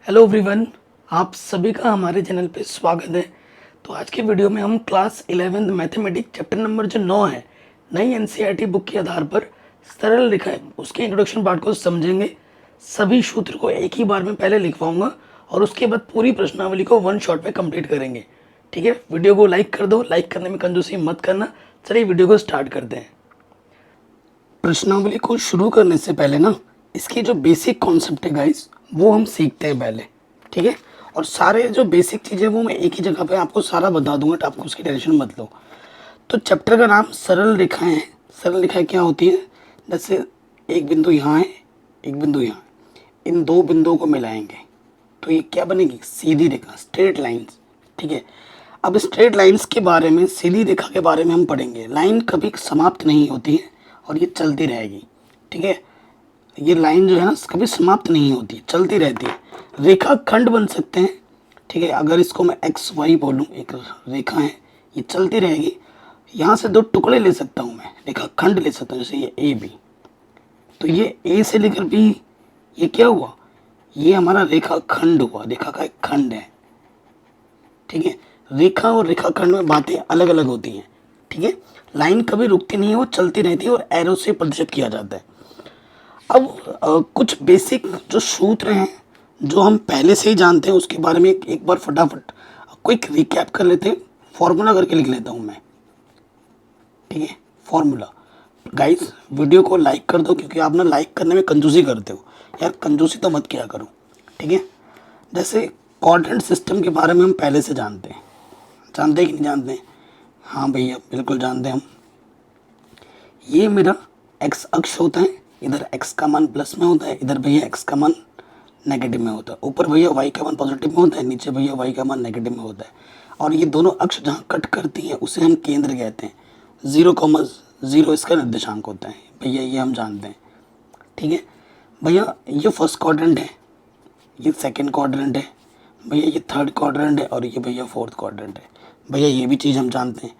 Hello everyone, आप सभी का हमारे चैनल पे स्वागत है। तो आज के वीडियो में हम class 11th mathematics chapter number जो 9 है, नई एनसीईआरटी बुक के आधार पर सरल रेखाएं, उसके इंट्रोडक्शन पार्ट को समझेंगे। सभी सूत्र को एक ही बार में पहले लिखवाऊंगा और उसके बाद पूरी प्रश्नावली को वन शॉट में कंप्लीट करेंगे। ठीक है, वीडियो को लाइक कर दो, लाइक करने में कंजूसी मत करना। चलिए वीडियो को स्टार्ट करते हैं। प्रश्नावली को शुरू करने से पहले ना, इसकी जो बेसिक कॉन्सेप्ट है गाइस, वो हम सीखते हैं पहले। ठीक है, और सारे जो बेसिक चीज़ें वो मैं एक ही जगह पे आपको सारा बता दूंगा, तो आपको उसकी टेंशन मत लो। तो चैप्टर का नाम सरल रेखाएं है। सरल रेखाएं क्या होती है? जैसे एक बिंदु यहाँ है, एक बिंदु यहाँ है, इन दो बिंदुओं को मिलाएंगे तो ये क्या बनेगी? सीधी रेखा, स्ट्रेट लाइन्स। ठीक है, अब स्ट्रेट लाइन्स के बारे में, सीधी रेखा के बारे में हम पढ़ेंगे। लाइन कभी समाप्त नहीं होती है और ये चलती रहेगी। ठीक है, ये लाइन जो है ना कभी समाप्त नहीं होती, चलती रहती है। रेखा खंड बन सकते हैं। ठीक है, अगर इसको मैं एक्स वाई बोलूँ, एक रेखा है, ये चलती रहेगी। यहाँ से दो टुकड़े ले सकता हूँ मैं, रेखा खंड ले सकता हूँ, जैसे ये ए बी। तो ये ए से लेकर बी, ये क्या हुआ? ये हमारा रेखा खंड हुआ, रेखा का एक खंड है। ठीक है, रेखा और रेखा खंड में बातें अलग अलग होती हैं। ठीक है, लाइन कभी रुकती नहीं है, वो चलती रहती है और एरो से प्रदर्शित किया जाता है। अब कुछ बेसिक जो सूत्र हैं जो हम पहले से ही जानते हैं, उसके बारे में एक बार फटाफट क्विक रिकैप कर लेते हैं। फॉर्मूला करके लिख लेता हूँ मैं। ठीक है, फॉर्मूला। गाइस वीडियो को लाइक कर दो, क्योंकि आप ना लाइक करने में कंजूसी करते हो यार, कंजूसी तो मत किया करो। ठीक है, जैसे कोऑर्डिनेट सिस्टम के बारे में हम पहले से जानते हैं। जानते हैं कि नहीं जानते हैं? हाँ भैया, बिल्कुल जानते हैं हम। ये मेरा एक्स अक्ष होता है, इधर एक्स का मान प्लस में होता है, इधर भैया एक्स का मान नेगेटिव में होता है। ऊपर भैया वाई का मान पॉजिटिव में होता है, नीचे भैया वाई का मान नेगेटिव में होता है। और ये दोनों अक्ष जहाँ कट करती हैं उसे हम केंद्र कहते हैं। 0,0 इसका निर्देशांक होता है भैया, ये हम जानते हैं। ठीक है भैया, ये फर्स्ट क्वाड्रेंट है, ये सेकंड क्वाड्रेंट है भैया, ये थर्ड क्वाड्रेंट है, और ये भैया फोर्थ क्वाड्रेंट है भैया, ये भी चीज़ हम जानते हैं।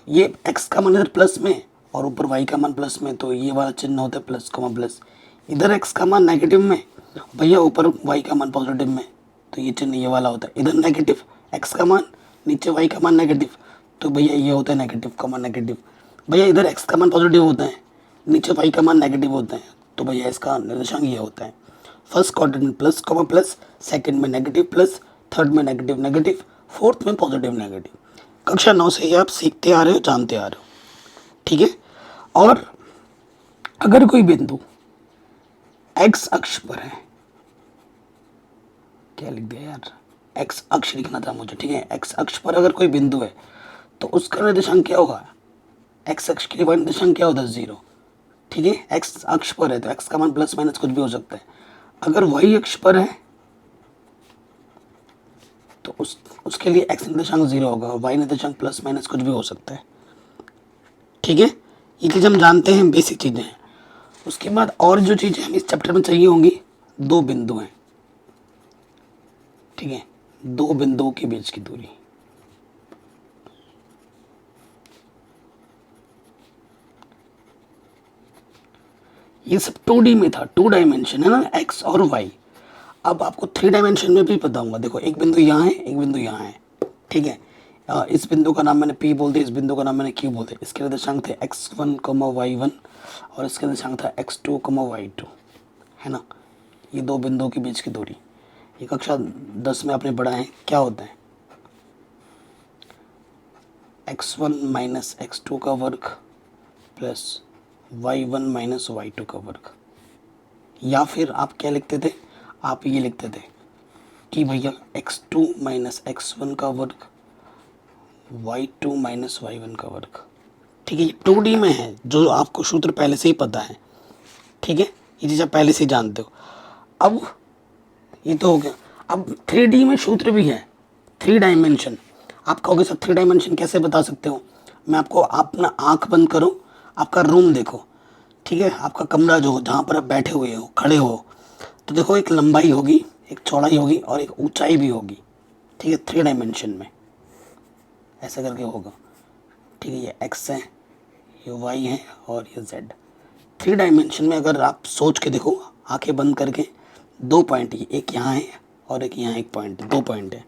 ये एक्स का मान इधर प्लस में और ऊपर वाई का मान प्लस में, तो ये वाला चिन्ह होता है प्लस कॉमा प्लस। इधर एक्स का मान नेगेटिव में भैया, ऊपर वाई का मान पॉजिटिव में, तो ये चिन्ह ये वाला होता है। इधर नेगेटिव एक्स का मान, नीचे वाई का मान नेगेटिव, तो भैया ये होता है नेगेटिव कॉमा नेगेटिव। भैया इधर एक्स का मान पॉजिटिव होता है, नीचे वाई का मान नेगेटिव होता है, तो भैया इसका निर्देशांक ये होता है। फर्स्ट क्वाड्रेंट में प्लस कॉमा प्लस, सेकंड में नेगेटिव प्लस, थर्ड में नेगेटिव नेगेटिव, फोर्थ में पॉजिटिव नेगेटिव। कक्षा 9 से ही आप सीखते आ रहे हो, जानते आ रहे हो। ठीक है, और अगर कोई बिंदु एक्स अक्ष पर है, क्या लिख दिया यार, एक्स अक्ष लिखना था मुझे। ठीक है, एक्स अक्ष पर अगर कोई बिंदु है तो उसका निर्देशांक क्या होगा? एक्स अक्ष के लिए निर्देशांक क्या होता है? 0। ठीक है, एक्स अक्ष पर है तो एक्स का मान प्लस माइनस कुछ भी हो सकता है। अगर वाई अक्ष पर है तो उसके लिए एक्स निर्देशांक 0 होगा, वाई निर्देशांक प्लस माइनस कुछ भी हो सकता है। ठीक है, ये चीज़ हम जानते हैं, बेसिक चीज़ें हैं। उसके बाद और जो चीज़ें हमें इस चैप्टर में चाहिए होंगी, दो बिंदु हैं। ठीक है, दो बिंदुओं के बीच की दूरी। ये सब 2D में था, 2 डायमेंशन है ना, एक्स और वाई। अब आपको 3 डायमेंशन में भी बताऊंगा। देखो, एक बिंदु यहाँ है, एक बिंदु यहाँ है। ठीक है, इस बिंदु का नाम मैंने P बोल दिया, इस बिंदु का नाम मैंने Q बोल दिया। इसके निर्देशांक थे x1, y1 और इसके निर्देशांक था x2, y2, है ना। ये दो बिंदुओं के बीच की दूरी, ये कक्षा 10 में आपने पढ़ा है, क्या होता है? x1 माइनस x2 का वर्ग प्लस y1 माइनस y2 का वर्ग। या फिर आप क्या लिखते थे? आप ये लिखते थे कि भैया x2 माइनस x1 का वर्ग, y2 माइनस y1 का वर्ग। ठीक है, ये 2D में है, जो आपको सूत्र पहले से ही पता है। ठीक है, ये चीज़ आप पहले से ही जानते हो। अब ये तो हो गया। अब 3D में सूत्र भी है, 3 डायमेंशन। आप कहोगे सर 3 डायमेंशन कैसे बता सकते हो? मैं आपको, आप ना आँख बंद करो, आपका रूम देखो। ठीक है, आपका कमरा जो जहाँ पर आप बैठे हुए हो, खड़े हो, तो देखो एक लंबाई होगी, एक चौड़ाई होगी और एक ऊंचाई भी होगी। ठीक है, 3 डायमेंशन में ऐसा करके होगा। ठीक है, ये एक्स है, ये वाई है और ये जेड। 3 डायमेंशन में अगर आप सोच के देखो, आंखें बंद करके, 2 पॉइंट, एक यहाँ है और एक यहाँ एक पॉइंट है, 2 पॉइंट है।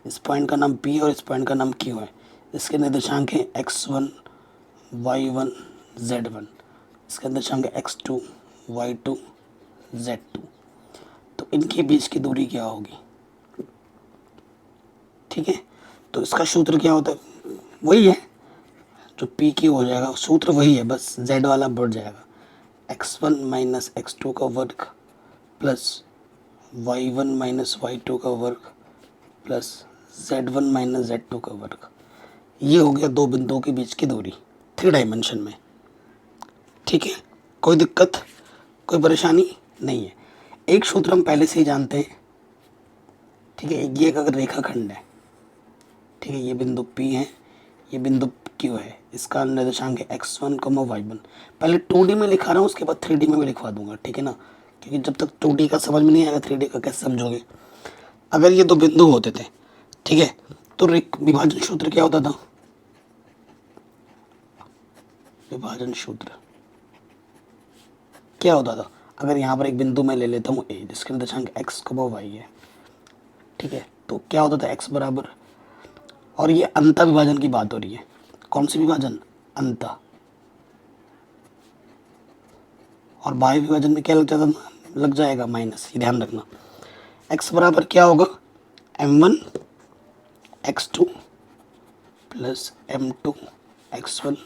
इस पॉइंट का नाम P और इस पॉइंट का नाम Q है। इसके निर्देशांक हैं x1 y1 z1। इसके निर्देशांक है x2 y2 z2। तो इनके बीच की दूरी क्या होगी? ठीक है, तो इसका सूत्र क्या होता है? वही है जो पी क्यू हो जाएगा, सूत्र वही है, बस z वाला बढ़ जाएगा। x1 माइनस x2 का वर्ग प्लस y1 माइनस y2 का वर्ग प्लस z1 माइनस z2 का वर्ग। ये हो गया दो बिंदुओं के बीच की दूरी 3 डायमेंशन में। ठीक है, कोई दिक्कत, कोई परेशानी नहीं है। एक सूत्र हम पहले से ही जानते हैं। ठीक है, ये एक अगर रेखाखंड है, ठीक है, ये बिंदु P है, ये बिंदु Q है, इसका निर्देशांक है x1, y1। पहले 2D में लिखा रहा हूँ, उसके बाद 3D में भी लिखवा दूंगा, ठीक है ना, क्योंकि जब तक 2D का समझ में नहीं आएगा 3D का कैसे समझोगे। अगर ये दो बिंदु होते थे, ठीक है, तो विभाजन सूत्र क्या होता था? विभाजन सूत्र क्या होता था? अगर यहाँ पर एक बिंदु मैं ले लेता हूँ A, जिसके निर्देशांक x, y है, ठीक है, तो क्या होता था? x बराबर, और ये अंतः विभाजन की बात हो रही है। कौन सी विभाजन? अंतः। और बाह्य विभाजन में क्या लग जाता था? लग जाएगा माइनस, ये ध्यान रखना। x बराबर क्या होगा? m1 x2 plus m2 x1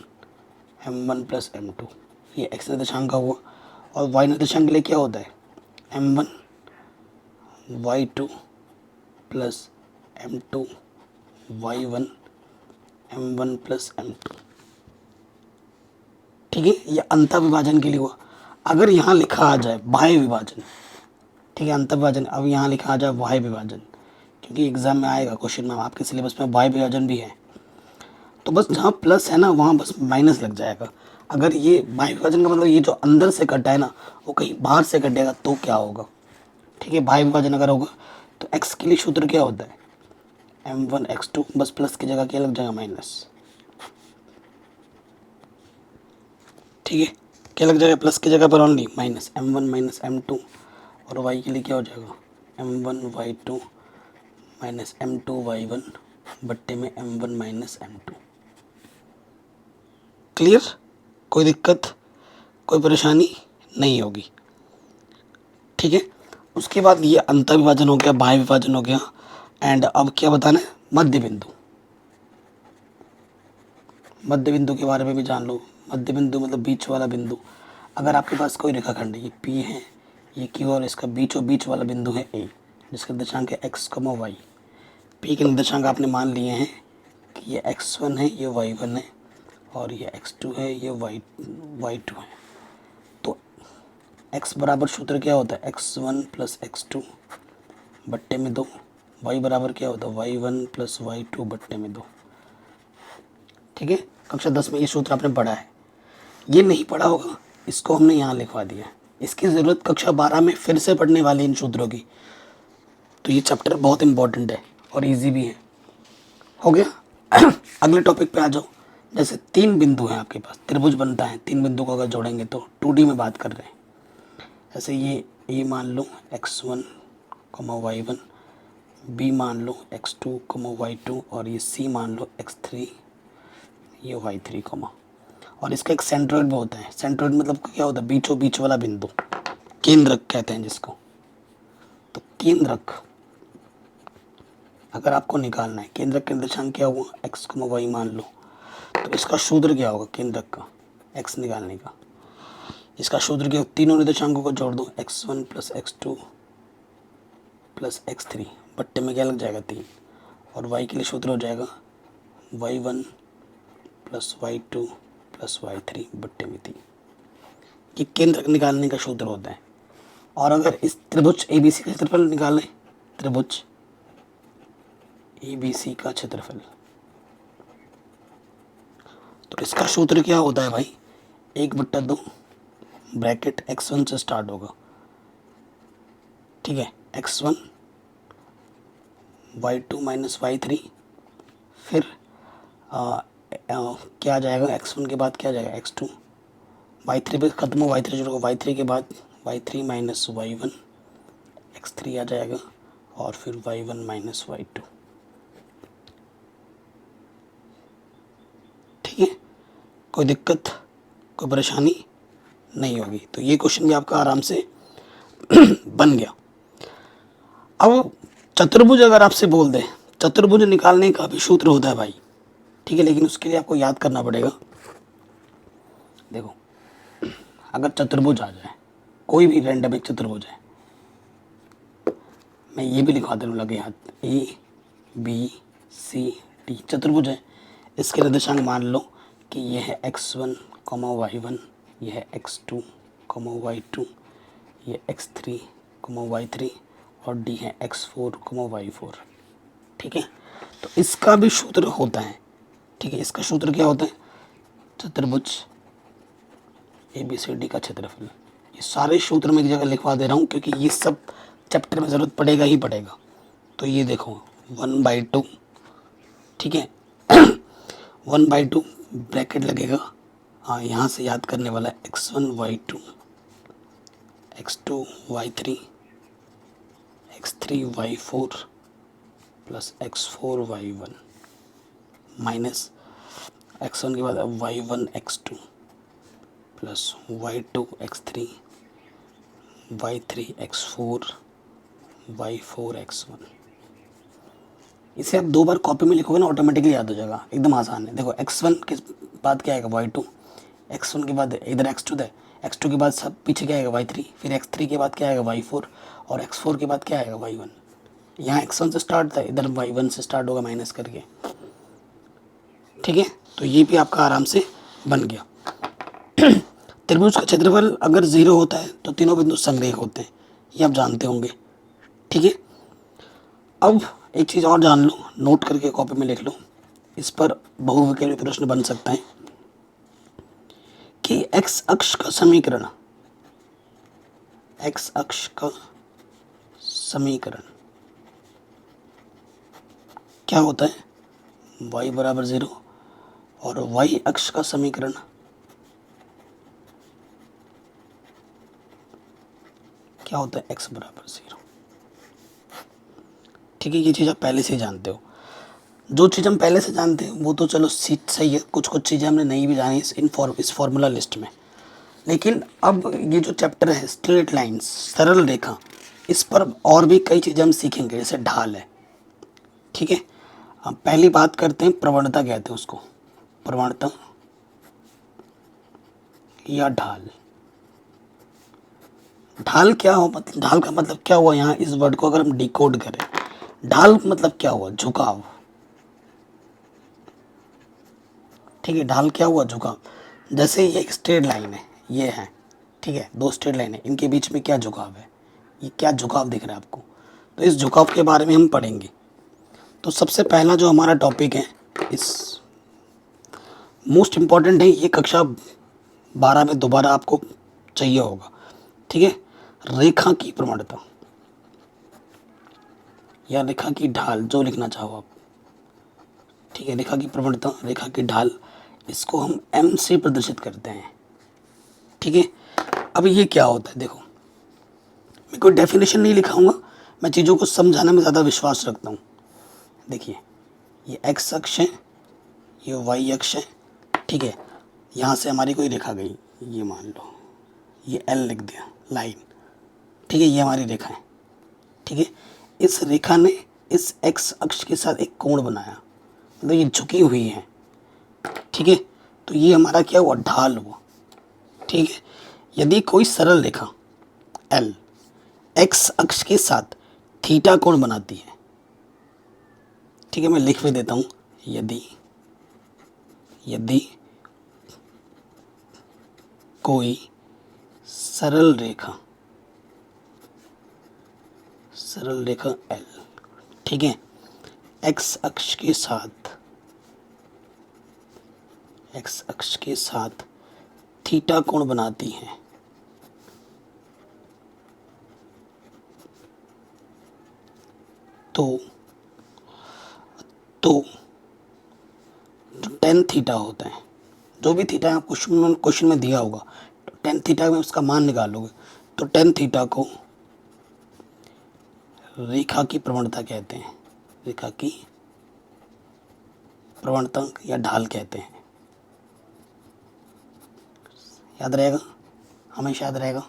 m1 plus m2। ये x निर्देशांक का हुआ। और y निर्देशांक के लिए क्या होता है? m1 y2 plus m2 y1 m1 plus m2। ठीक है, ये अंतः विभाजन के लिए हुआ। अगर यहाँ लिखा आ जाए बाह्य विभाजन, ठीक है, अंतः विभाजन, अब यहाँ लिखा आ जाए बाह्य विभाजन, क्योंकि एग्जाम में आएगा क्वेश्चन में, आपके सिलेबस में बाह्य विभाजन भी है, तो बस जहाँ प्लस है ना वहाँ बस माइनस लग जाएगा। अगर ये बाह्य विभाजन का मतलब ये जो अंदर से कटा है ना, वो कहीं बाहर से कटेगा तो क्या होगा? ठीक है, बाह्य विभाजन अगर होगा तो x के लिए सूत्र क्या होता है? m1 x2, बस प्लस की जगह क्या लग जाएगा? माइनस। ठीक है, क्या लग जाएगा? प्लस की जगह पर only minus, m1 minus m2। और y के लिए क्या हो जाएगा? m1 y2 minus m2 y1 बट्टे में m1 माइनस m2। क्लियर? कोई दिक्कत, कोई परेशानी नहीं होगी। ठीक है, उसके बाद ये अंतः विभाजन हो गया, बाह्य विभाजन हो गया, एंड अब क्या बताना है? मध्य बिंदु। मध्य बिंदु के बारे में भी जान लो। मध्य बिंदु मतलब बीच वाला बिंदु। अगर आपके पास कोई रेखाखंड है, ये P है, ये Q, और इसका बीचों बीच वाला बिंदु है A, जिसका निर्देशांक है x, y। P के निर्देशांक आपने मान लिए हैं कि ये x1 है, ये y1 है, और ये x2 है, ये y2 है। तो x बराबर सूत्र क्या होता है? x1 प्लस x2 बट्टे में 2। y बराबर क्या होता है? y1 प्लस y2 बट्टे में 2। ठीक है, कक्षा 10 में ये सूत्र आपने पढ़ा है। ये नहीं पढ़ा होगा, इसको हमने यहाँ लिखवा दिया। इसकी ज़रूरत कक्षा 12 में फिर से पढ़ने वाली इन सूत्रों की। तो ये चैप्टर बहुत इंपॉर्टेंट है और इजी भी है। हो गया। अगले टॉपिक पे आ जाओ। जैसे 3 बिंदु हैं आपके पास, त्रिभुज बनता है, 3 बिंदु को अगर जोड़ेंगे तो 2D में बात कर रहे हैं। जैसे ये मान लो x1, y1, B मान लो x2, y2, और ये C मान लो x3, ये y3, और इसका एक सेंट्रोइड भी होता है। सेंट्रोइड मतलब क्या होता है? बीचों बीच वाला बिंदु, केंद्रक कहते हैं जिसको। तो केंद्रक अगर आपको निकालना है, केंद्रक का निर्देशांक क्या हुआ? x, y मान लो, तो इसका सूत्र क्या होगा केंद्रक का? x निकालने का इसका सूत्र क्या? तीनों निर्देशांकों को जोड़ दो, x1 plus x2 plus x3 बट्टे में क्या लग जाएगा? 3। और y के लिए सूत्र हो जाएगा y1 plus y2 plus y3 बट्टे में 3। ये केंद्र निकालने का सूत्र होता है। और अगर इस त्रिभुज ABC का क्षेत्रफल निकालें, त्रिभुज ABC का क्षेत्रफल, तो इसका सूत्र क्या होता है भाई? 1/2 ब्रैकेट x1 से स्टार्ट होगा, ठीक है, x1 y2 माइनस y3, फिर क्या आ जाएगा? x1 के बाद क्या आ जाएगा? x2, y3 पे खत्म हो, y3 जुड़ेगा, y3 के बाद y3 माइनस y1, x3 आ जाएगा, और फिर y1 माइनस y2। ठीक है, कोई दिक्कत, कोई परेशानी नहीं होगी। तो ये क्वेश्चन भी आपका आराम से बन गया। अब चतुर्भुज अगर आपसे बोल दे, चतुर्भुज निकालने का भी सूत्र होता है भाई, ठीक है, लेकिन उसके लिए आपको याद करना पड़ेगा। देखो, अगर चतुर्भुज आ जाए, कोई भी रैंडम एक चतुर्भुज है, मैं ये भी लिखवा दे रहा हूँ लगे हाथ, ABCD चतुर्भुज है। इसके निर्देशांक मान लो कि ये है x1, y1, ये है x2, y2, ये x3, y3 और D है x4, y4। ठीक है, तो इसका भी सूत्र होता है। ठीक है, इसका सूत्र क्या होता है? चतुर्भुज ABCD का क्षेत्रफल। ये सारे सूत्र मैं एक जगह लिखवा दे रहा हूँ क्योंकि ये सब चैप्टर में ज़रूरत पड़ेगा ही पड़ेगा। तो ये देखो 1/2, ठीक है 1/2 ब्रैकेट लगेगा। हाँ, यहाँ से याद करने वाला है x1 y2, x2 y3, x3 y4 plus x4 y1 minus x1 के बाद y1 x2 plus y2 x3, y3 x4, y4 x1। इसे आप 2 बार कॉपी में लिखोगे ना, ऑटोमेटिकली याद हो जाएगा, एकदम आसान है। देखो x1 के बाद क्या आएगा y2, x1 के बाद इधर x2 है, x2 के बाद सब पीछे क्या आएगा y3, फिर x3 के बाद क्या आएगा y4 और x4 के बाद क्या आएगा y1। यहाँ x1 से स्टार्ट था, इधर y1 से स्टार्ट होगा माइनस करके। ठीक है, तो ये भी आपका आराम से बन गया। त्रिभुज का क्षेत्रफल अगर 0 होता है तो तीनों बिंदु संरेख होते हैं, ये आप जानते होंगे। ठीक है, अब एक चीज़ और जान लो, नोट करके कॉपी में लिख लो, इस पर बहुविकल्पी प्रश्न बन सकता है कि x अक्ष का समीकरण, x अक्ष का समीकरण क्या होता है? y बराबर 0 और y अक्ष का समीकरण क्या होता है? x बराबर 0। ठीक है, ये चीज़ आप पहले से ही जानते हो। जो चीज़ हम पहले से जानते हैं वो तो चलो सही है, कुछ कुछ चीज़ें हमने नहीं भी जानी इस फॉर्मूला लिस्ट में। लेकिन अब ये जो चैप्टर है स्ट्रेट लाइंस, सरल रेखा, इस पर और भी कई चीज़ें हम सीखेंगे, जैसे ढाल है। ठीक है, अब पहली बात करते हैं प्रवणता, कहते हैं उसको प्रवणता या ढाल। ढाल क्या हो, मतलब ढाल का मतलब क्या हुआ? यहाँ इस वर्ड को अगर हम डिकोड करें, ढाल मतलब क्या हुआ? झुकाव। ठीक है, ढाल क्या हुआ? झुकाव। जैसे ये एक स्ट्रेट लाइन है, ये है, ठीक है, 2 स्ट्रेट लाइन है, इनके बीच में क्या झुकाव है? ये क्या झुकाव दिख रहा है आपको? तो इस झुकाव के बारे में हम पढ़ेंगे। तो सबसे पहला जो हमारा टॉपिक है, इस मोस्ट इम्पॉर्टेंट है, ये कक्षा 12 में दोबारा आपको चाहिए होगा। ठीक है, रेखा की प्रवणता या रेखा की ढाल, जो लिखना चाहो आप। ठीक है, रेखा की प्रवणता, रेखा की ढाल, इसको हम m से प्रदर्शित करते हैं। ठीक है, अब ये क्या होता है? देखो, मैं कोई डेफिनेशन नहीं लिखाऊंगा, मैं चीज़ों को समझाने में ज़्यादा विश्वास रखता हूँ। देखिए, ये x अक्ष है, ये y अक्ष है। ठीक है, यहाँ से हमारी कोई रेखा गई, ये मान लो, ये L लिख दिया, लाइन। ठीक है, ये हमारी रेखा है। ठीक है, इस रेखा ने इस x अक्ष के साथ एक कोण बनाया, मतलब ये झुकी हुई है। ठीक है, तो ये हमारा क्या हुआ? ढाल हुआ। ठीक है, यदि कोई सरल रेखा L x अक्ष के साथ थीटा कोण बनाती है, ठीक है, मैं लिख भी देता हूँ, यदि कोई सरल रेखा L, ठीक है, x अक्ष के साथ थीटा कोण बनाती है, तो जो टेन थीटा होता है, जो भी थीटा आपको क्वेश्चन में दिया होगा, तो टेन थीटा में उसका मान निकालोगे, तो टेन थीटा को रेखा की प्रवणता कहते हैं, रेखा की प्रवणता या ढाल कहते हैं। याद रहेगा, हमेशा याद रहेगा,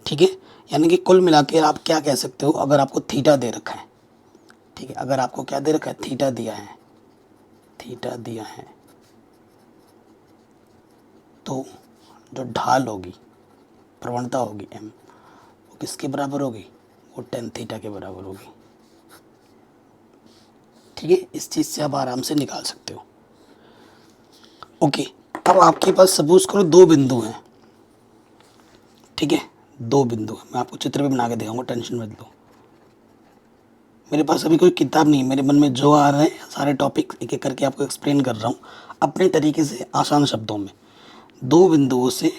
ठीक है। यानी कि कुल मिला के आप क्या कह सकते हो, अगर आपको थीटा दे रखा है, ठीक है, अगर आपको क्या दे रखा है, थीटा दिया है, थीटा दिया है, तो जो ढाल होगी, प्रवणता होगी m, वो किसके बराबर होगी, वो tan थीटा के बराबर होगी, ठीक है। इस चीज़ से आप आराम से निकाल सकते हो। ओके, अब आपके पास सपोज करो दो बिंदु हैं, ठीक है, दो बिंदु। मैं आपको चित्र भी बना के दिखाऊंगा, टेंशन मत लो। मेरे पास अभी कोई किताब नहीं, मेरे मन में जो आ रहे हैं सारे टॉपिक एक एक करके आपको एक्सप्लेन कर रहा हूँ अपने तरीके से, आसान शब्दों में। दो बिंदुओं से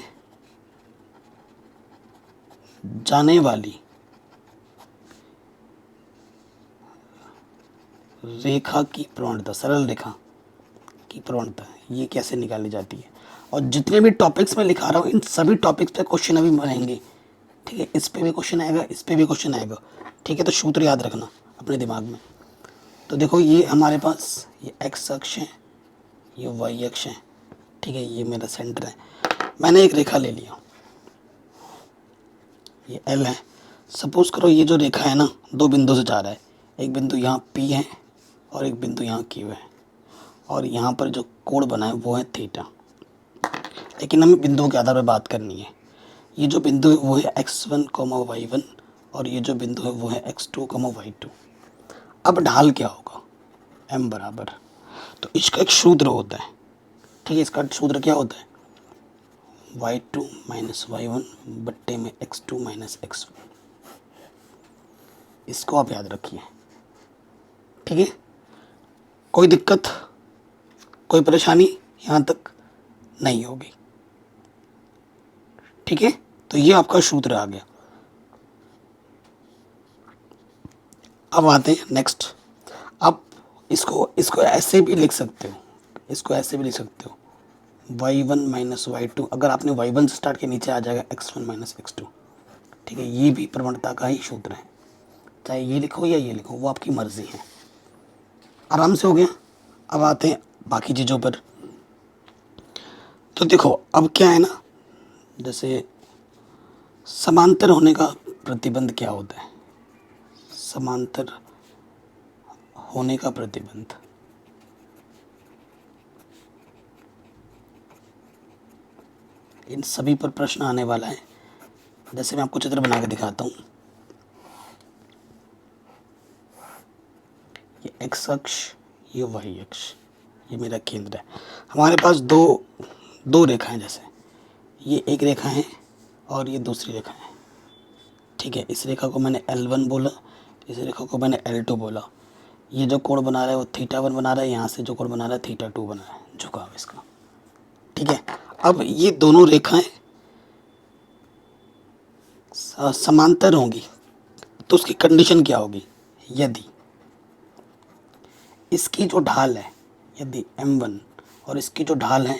जाने वाली रेखा की प्रवणता, सरल रेखा की प्रवणता, ये कैसे निकाली जाती है। और जितने भी टॉपिक्स मैं लिखा रहा हूँ, इन सभी टॉपिक्स पे क्वेश्चन अभी रहेंगे, ठीक है। इस पे भी क्वेश्चन आएगा, इस पे भी क्वेश्चन आएगा, ठीक है। तो सूत्र याद रखना अपने दिमाग में। तो देखो, ये हमारे पास ये एक्स अक्ष है, ये वाई अक्ष है, ठीक है, ये मेरा सेंटर है। मैंने एक रेखा ले लिया, ये एल है। सपोज करो ये जो रेखा है ना, दो बिंदु से जा रहा है, एक बिंदु यहाँ पी है और एक बिंदु यहाँ क्यू है, और यहाँ पर जो कोण बना है वो है थीटा। लेकिन हमें बिंदुओं के आधार पर बात करनी है। ये जो बिंदु है वो है x1, y1, और ये जो बिंदु है वो है x2, y2। अब ढाल क्या होगा, m बराबर, तो इसका एक सूत्र होता है, ठीक है। इसका सूत्र क्या होता है, y2 माइनस y1 बट्टे में x2 माइनस x1। इसको आप याद रखिए, ठीक है। कोई दिक्कत, कोई परेशानी यहाँ तक नहीं होगी, ठीक है। तो ये आपका सूत्र आ गया। अब आते हैं नेक्स्ट। आप इसको ऐसे भी लिख सकते हो, इसको ऐसे भी लिख सकते हो, y1 माइनस y2। अगर आपने y1 से स्टार्ट किया, नीचे आ जाएगा x1 माइनस x2, ठीक है। ये भी प्रवणता का ही सूत्र है, चाहे ये लिखो या ये लिखो, वो आपकी मर्जी है। आराम से हो गया। अब आते हैं बाकी चीज़ों पर। तो देखो, अब क्या है ना, जैसे समांतर होने का प्रतिबंध क्या होता है, समांतर होने का प्रतिबंध, इन सभी पर प्रश्न आने वाला है। जैसे मैं आपको चित्र बना के दिखाता हूँ, ये एक्स अक्ष, ये वाई अक्ष, ये मेरा केंद्र है। हमारे पास दो रेखाएं, जैसे ये एक रेखा है और ये दूसरी रेखा है, ठीक है। इस रेखा को मैंने L1 बोला, इस रेखा को मैंने L2 बोला। ये जो कोण बना रहा है वो θ1 बना रहा है, यहाँ से जो कोण बना रहा है θ2 बना रहा है, झुकाव इसका, ठीक है। अब ये दोनों रेखाएं समांतर होंगी, तो उसकी कंडीशन क्या होगी, यदि इसकी जो ढाल है, यदि m1 और इसकी जो ढाल है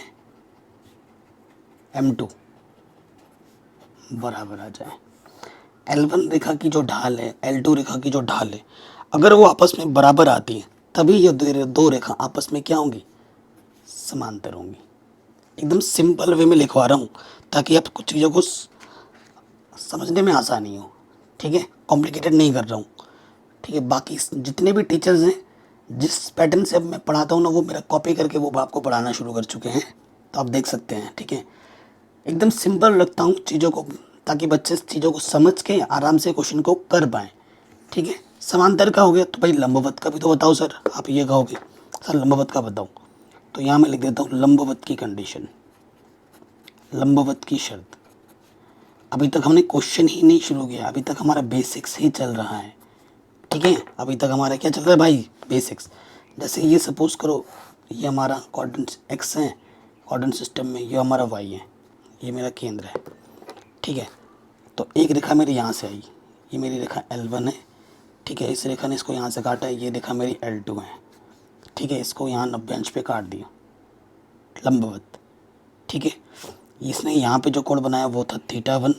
m2 बराबर आ जाए। L1 रेखा की जो ढाल है, L2 रेखा की जो ढाल है, अगर वो आपस में बराबर आती है, तभी ये दो रेखा आपस में क्या होंगी, समांतर होंगी। एकदम सिंपल वे में लिखवा रहा हूँ ताकि आप कुछ चीज़ों को समझने में आसानी हो, ठीक है। कॉम्प्लिकेटेड नहीं कर रहा हूँ, ठीक है। बाकी जितने भी टीचर्स हैं, जिस पैटर्न से अब मैं पढ़ाता हूँ ना, वो मेरा कॉपी करके वो आपको पढ़ाना शुरू कर चुके हैं, तो आप देख सकते हैं, ठीक है। एकदम सिंपल रखता हूँ चीज़ों को, ताकि बच्चे चीज़ों को समझ के आराम से क्वेश्चन को कर पाएँ, ठीक है। समांतर का हो गया, तो भाई लंबवत का भी तो बताओ सर। आप ये कहोगे सर लंबवत का बताओ, तो यहाँ मैं लिख देता हूँ लंबवत की कंडीशन, लंबवत की शर्त। अभी तक हमने क्वेश्चन ही नहीं शुरू किया, अभी तक हमारा बेसिक्स ही चल रहा है, ठीक है। अभी तक हमारा क्या चल रहा है भाई, बेसिक्स। जैसे ये सपोज करो, ये हमारा कोऑर्डिनेट एक्स है, कोऑर्डिनेट सिस्टम में ये हमारा वाई है, ये मेरा केंद्र है, ठीक है। तो एक रेखा मेरी यहाँ से आई, ये मेरी रेखा L1 है, ठीक है। इस रेखा ने इसको यहाँ से काटा है, ये रेखा मेरी L2 है, ठीक है। इसको यहाँ 90 अंश पे काट दिया, लंबवत, ठीक है। इसने यहाँ पे जो कोण बनाया वो था θ1,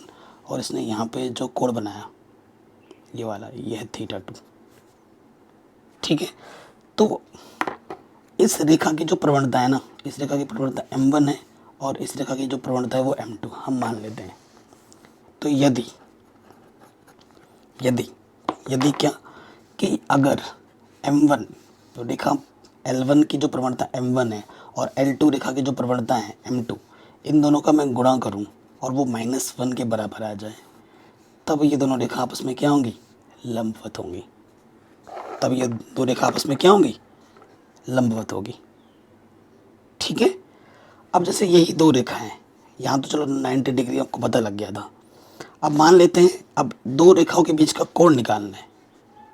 और इसने यहाँ पे जो कोण बनाया ये वाला, ये है θ2। ठीक है, तो इस रेखा की जो प्रवणता है ना, इस रेखा की प्रवणता m1 है और इस रेखा की जो प्रवणता है वो m2 हम मान लेते हैं। तो यदि यदि यदि क्या कि अगर m1 तो रेखा L1 की जो प्रवणता m1 है और L2 रेखा की जो प्रवणता है m2, इन दोनों का मैं गुणा करूं और वो -1 के बराबर आ जाए, तब ये दोनों रेखा आपस में क्या होंगी, लंबवत होंगी। तब ये दो रेखा आपस में क्या होंगी, लंबवत होगी। ठीक है, अब जैसे यही दो रेखा हैं, यहाँ तो चलो 90 डिग्री आपको पता लग गया था। अब मान लेते हैं अब दो रेखाओं के बीच का कोण निकालना है।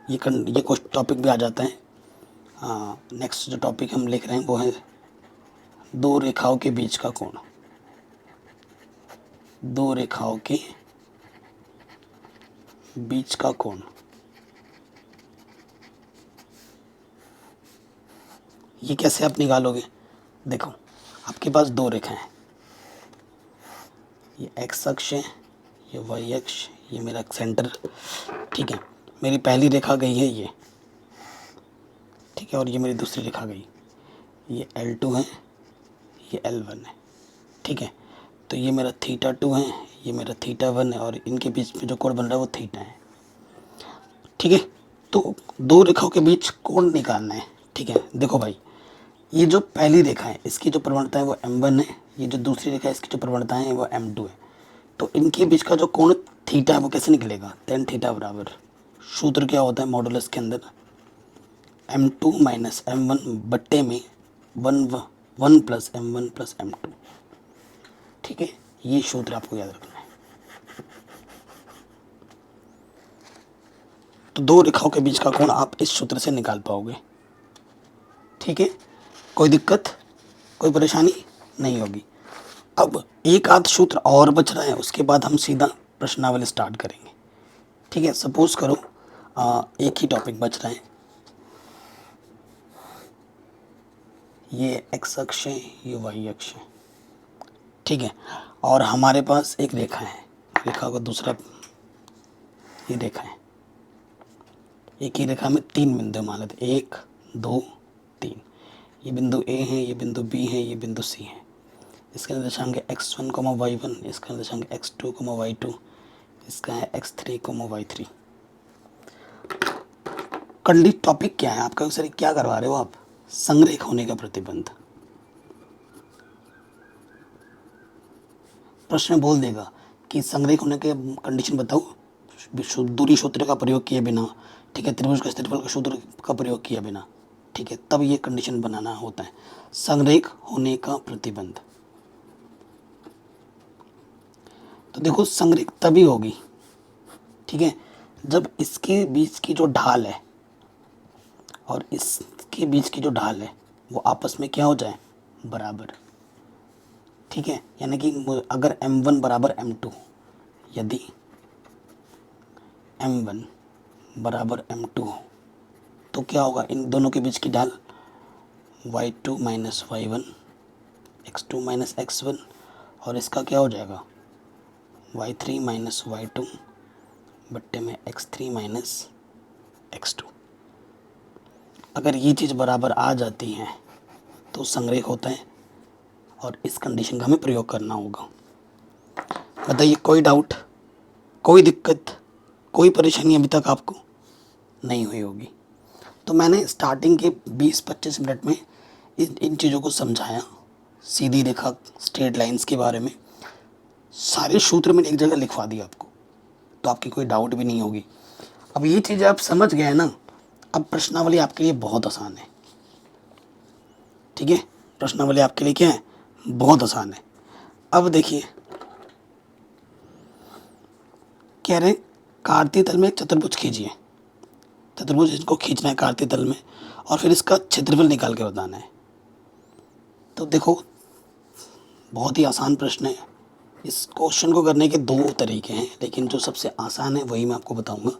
ये कुछ टॉपिक भी आ जाता है। नेक्स्ट जो टॉपिक हम लिख रहे हैं वो है दो रेखाओं के बीच का कोण। दो रेखाओं के बीच का कोण, ये कैसे आप निकालोगे? देखो, आपके पास दो रेखाएं हैं, ये एक्स अक्ष है, ये वाई अक्ष, ये मेरा सेंटर। ठीक है, मेरी पहली रेखा गई है ये, ठीक है, और ये मेरी दूसरी रेखा गई, ये L2 है, ये L1 है। ठीक है, तो ये मेरा θ2 है, ये मेरा θ1 है, और इनके बीच में जो कोण बन रहा है वो थीटा है। ठीक है, तो दो रेखाओं के बीच कोण निकालना है। ठीक है, देखो भाई, ये जो पहली रेखा है इसकी जो प्रवणता है वो m1 है, ये जो दूसरी रेखा है इसकी जो प्रवणता है वो m2 है। तो इनके बीच का जो कोण थीटा है वो कैसे निकलेगा? tan थीटा बराबर, सूत्र क्या होता है मॉडुलस के अंदर, m2 माइनस m1 बट्टे में 1 प्लस m1 प्लस m2। ठीक है, ये सूत्र आपको याद रखना है। तो दो रेखाओं के बीच का कोण आप इस सूत्र से निकाल पाओगे। ठीक है, कोई दिक्कत, कोई परेशानी नहीं होगी। अब एक आध सूत्र और बच रहा है, उसके बाद हम सीधा प्रश्नावली स्टार्ट करेंगे। ठीक है, सपोज करो एक ही टॉपिक बच रहा है, ये एक्स अक्ष है, ये वाई अक्ष है। ठीक है, और हमारे पास एक रेखा है, रेखा का दूसरा ये रेखा है, एक ही रेखा में तीन बिंदु मान लेते, 1 2 3। ये बिंदु ए है, ये बिंदु बी है, ये बिंदु सी है। इसका निर्देशांक है x1, y1, इसका निर्देशांक x2, y2, इसका है x3, y3। कंडी टॉपिक क्या है आपका? सर क्या करवा रहे हो आप? संरेख होने का प्रतिबंध। प्रश्न बोल देगा कि संरेख होने के कंडीशन बताओ, दूरी सूत्र का प्रयोग किए बिना, ठीक है, त्रिभुज का क्षेत्रफल का सूत्र का प्रयोग किए बिना, ठीक है, तब ये कंडीशन बनाना होता है, संरेख होने का प्रतिबंध। तो देखो, संरेख तभी होगी, ठीक है, जब इसके बीच की जो ढाल है और इसके बीच की जो ढाल है वो आपस में क्या हो जाए, बराबर। ठीक है, यानी कि अगर m1 बराबर m2, यदि m1 बराबर m2 हो तो क्या होगा, इन दोनों के बीच की ढाल y2 minus y1, x2 minus x1, और इसका क्या हो जाएगा y3 माइनस y2 बट्टे में x3 माइनस x2। अगर ये चीज़ बराबर आ जाती है तो संरेख होता है, और इस कंडीशन का हमें प्रयोग करना होगा। बताइए, कोई डाउट, कोई दिक्कत, कोई परेशानी अभी तक आपको नहीं हुई होगी? तो मैंने स्टार्टिंग के 20-25 मिनट में इन चीज़ों को समझाया, सीधी रेखा, स्ट्रेट लाइंस के बारे में सारे सूत्र मैंने एक जगह लिखवा दिया आपको, तो आपकी कोई डाउट भी नहीं होगी। अब ये चीज़ आप समझ गए ना, अब प्रश्नावली आपके लिए बहुत आसान है। ठीक है, प्रश्नावली आपके लिए क्या है, बहुत आसान है। अब देखिए, कह रहे हैं कार्तीय तल में एक चतुर्भुज खींचिए, चतुर्भुज इसको खींचना है कार्तीय तल में, और फिर इसका क्षेत्रफल निकाल के बताना है। तो देखो, बहुत ही आसान प्रश्न है। इस क्वेश्चन को करने के दो तरीके हैं, लेकिन जो सबसे आसान है वही मैं आपको बताऊंगा।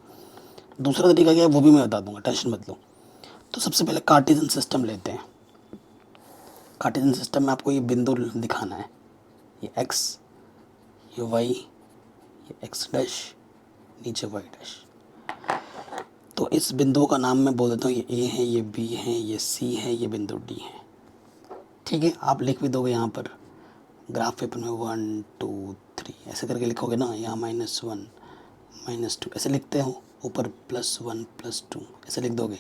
दूसरा तरीका क्या है वो भी मैं बता दूंगा, टेंशन मत लो। तो सबसे पहले कार्टेशियन सिस्टम लेते हैं। कार्टेशियन सिस्टम में आपको ये बिंदु दिखाना है, ये x, ये y, ये x डैश, नीचे y डैश। तो इस बिंदु का नाम मैं बोल देता हूँ, ये ए है, ये बी है, ये सी है, ये बिंदु डी है। ठीक है, आप लिख भी दोगे यहाँ पर ग्राफ पेपर में 1 2 3 ऐसे करके लिखोगे ना, यहाँ -1 -2 ऐसे लिखते हो, ऊपर +1 +2 ऐसे लिख दोगे,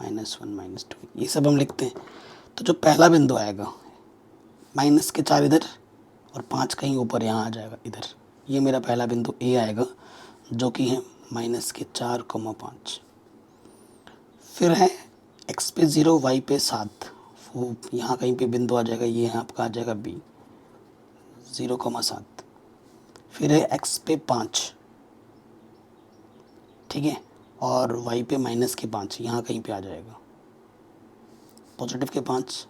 -1 -2 ये सब हम लिखते हैं। तो जो पहला बिंदु आएगा, माइनस के 4 इधर और 5 कहीं ऊपर यहाँ आ जाएगा इधर, ये मेरा पहला बिंदु ए आएगा, जो कि है -4, 5। फिर है x पे 0, y पे 7, वो यहाँ कहीं पे बिंदु आ जाएगा, ये है आपका आ जाएगा b 0,7। फिर है x पे 5, ठीक है, और y पे -5, यहाँ कहीं पे आ जाएगा, पॉजिटिव के 5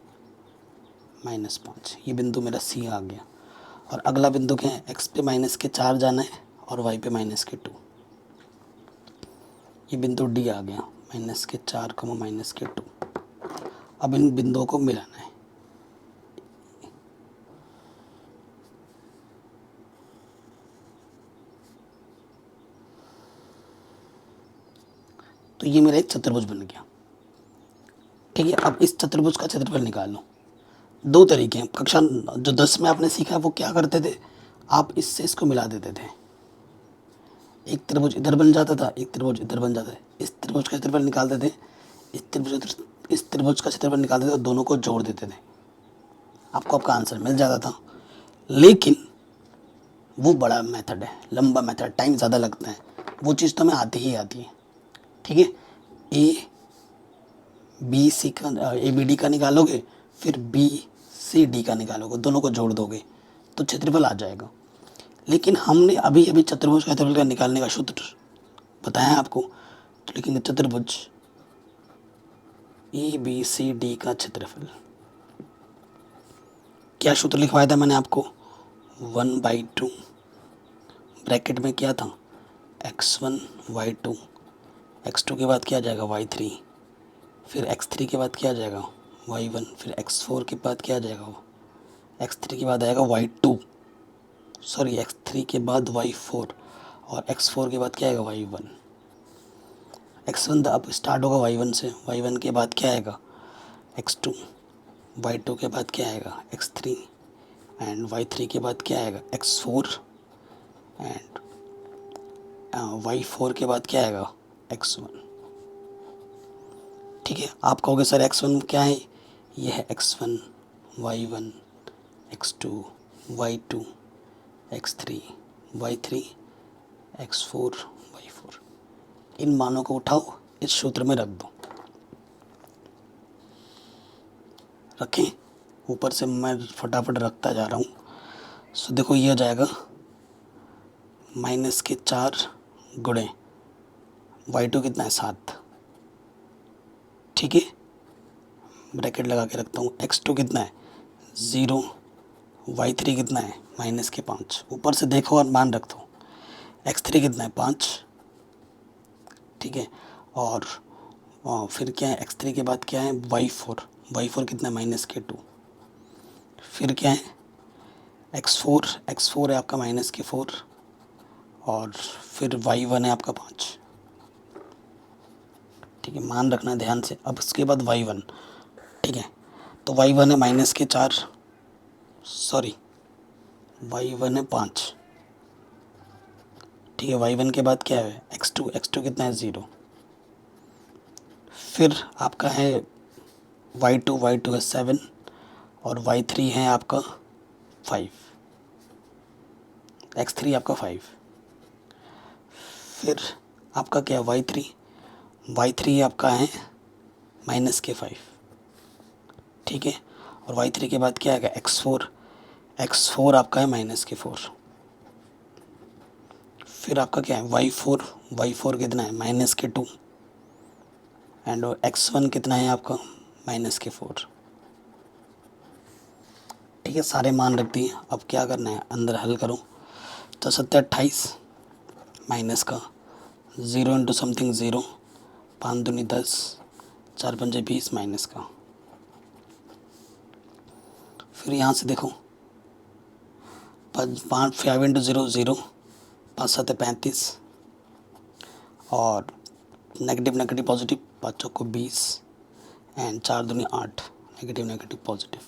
-5, ये बिंदु मेरा c आ गया। और अगला बिंदु क्या है, x पे -4 जाना है और y पे -2, ये बिंदु d आ गया, -4, -2। अब इन बिंदुओं को मिलाना है। तो ये मेरा एक चतुर्भुज बन गया। ठीक है, अब इस चतुर्भुज का क्षेत्रफल निकाल लो। दो तरीके हैं, कक्षा जो 10 में आपने सीखा वो क्या करते थे, आप इससे इसको मिला देते थे, एक त्रिभुज इधर बन जाता था, एक त्रिभुज इधर बन जाता है, इस त्रिभुज का क्षेत्रफल निकालते थे, इस त्रिभुज का क्षेत्रफल निकालते थे और दोनों को जोड़ देते थे, आपको आपका आंसर मिल जाता था। लेकिन वो बड़ा मेथड है, लंबा मेथड, टाइम ज़्यादा लगता है, वो चीज़ तो हमें आती ही आती है। ठीक है, ए बी डी का निकालोगे, फिर बी सी डी का निकालोगे, दोनों को जोड़ दोगे तो क्षेत्रफल आ जाएगा। लेकिन हमने अभी अभी चतुर्भुज का क्षेत्रफल का निकालने का सूत्र बताया है आपको, तो लिखेंगे चतुर्भुज ए बी सी डी का क्षेत्रफल। क्या सूत्र लिखवाया था मैंने आपको, 1/2 ब्रैकेट में क्या था, x1 y2, x2 के बाद क्या आ जाएगा y3, फिर x3 के बाद क्या आ जाएगा y1, फिर x4 के बाद क्या आ जाएगा, x3 के बाद आएगा y2, सॉरी x3 के बाद y4, और x4 के बाद क्या आएगा y1। x1 अब स्टार्ट होगा y1 से, y1 के बाद क्या आएगा x2, y2 के बाद क्या आएगा x3, एंड y3 के बाद क्या आएगा x4, एंड y4 के बाद क्या आएगा x1। ठीक है, आप कहोगे सर x1 क्या है, ये है x1 y1 x2 y2 x3 y3 x4 y4। इन मानों को उठाओ, इस सूत्र में रख दो, रखें, ऊपर से मैं फटाफट रखता जा रहा हूँ। सो देखो ये हो जाएगा -4 गुणे y2 कितना है 7, ठीक है, ब्रैकेट लगा के रखता हूँ, x2 कितना है 0, y3 कितना है -5, ऊपर से देखो और मान रख दो, x3 कितना है 5, ठीक है, और फिर क्या है x3 के बाद क्या है y4 कितना है -2, फिर क्या है x4 है आपका -4, और फिर y1 है आपका 5। ठीक है, मान रखना ध्यान से। अब इसके बाद y1, ठीक है, तो y1 है -4, सॉरी y1 है 5, ठीक है, y1 के बाद क्या है x2 कितना है 0, फिर आपका है y2 है 7, और y3 है आपका 5, x3 आपका 5, फिर आपका क्या है y3 आपका है -5, ठीक है, और y3 के बाद क्या आएगा x4 आपका है -4, फिर आपका क्या है y4 कितना है -2, एंड x1 कितना है आपका -4। ठीक है, सारे मान रख दिए। अब क्या करना है, अंदर हल करो, तो 7 28 माइनस का 0 इंटू समथिंग 0, 5 दूनी 10, 4 पंजे 20 माइनस का, फिर यहाँ से देखो 5 इंटू 0 0, 5 7 35, और नेगेटिव नेगेटिव पॉजिटिव, 5 चौक को 20 एंड 4 दूनी 8, नेगेटिव नेगेटिव पॉजिटिव।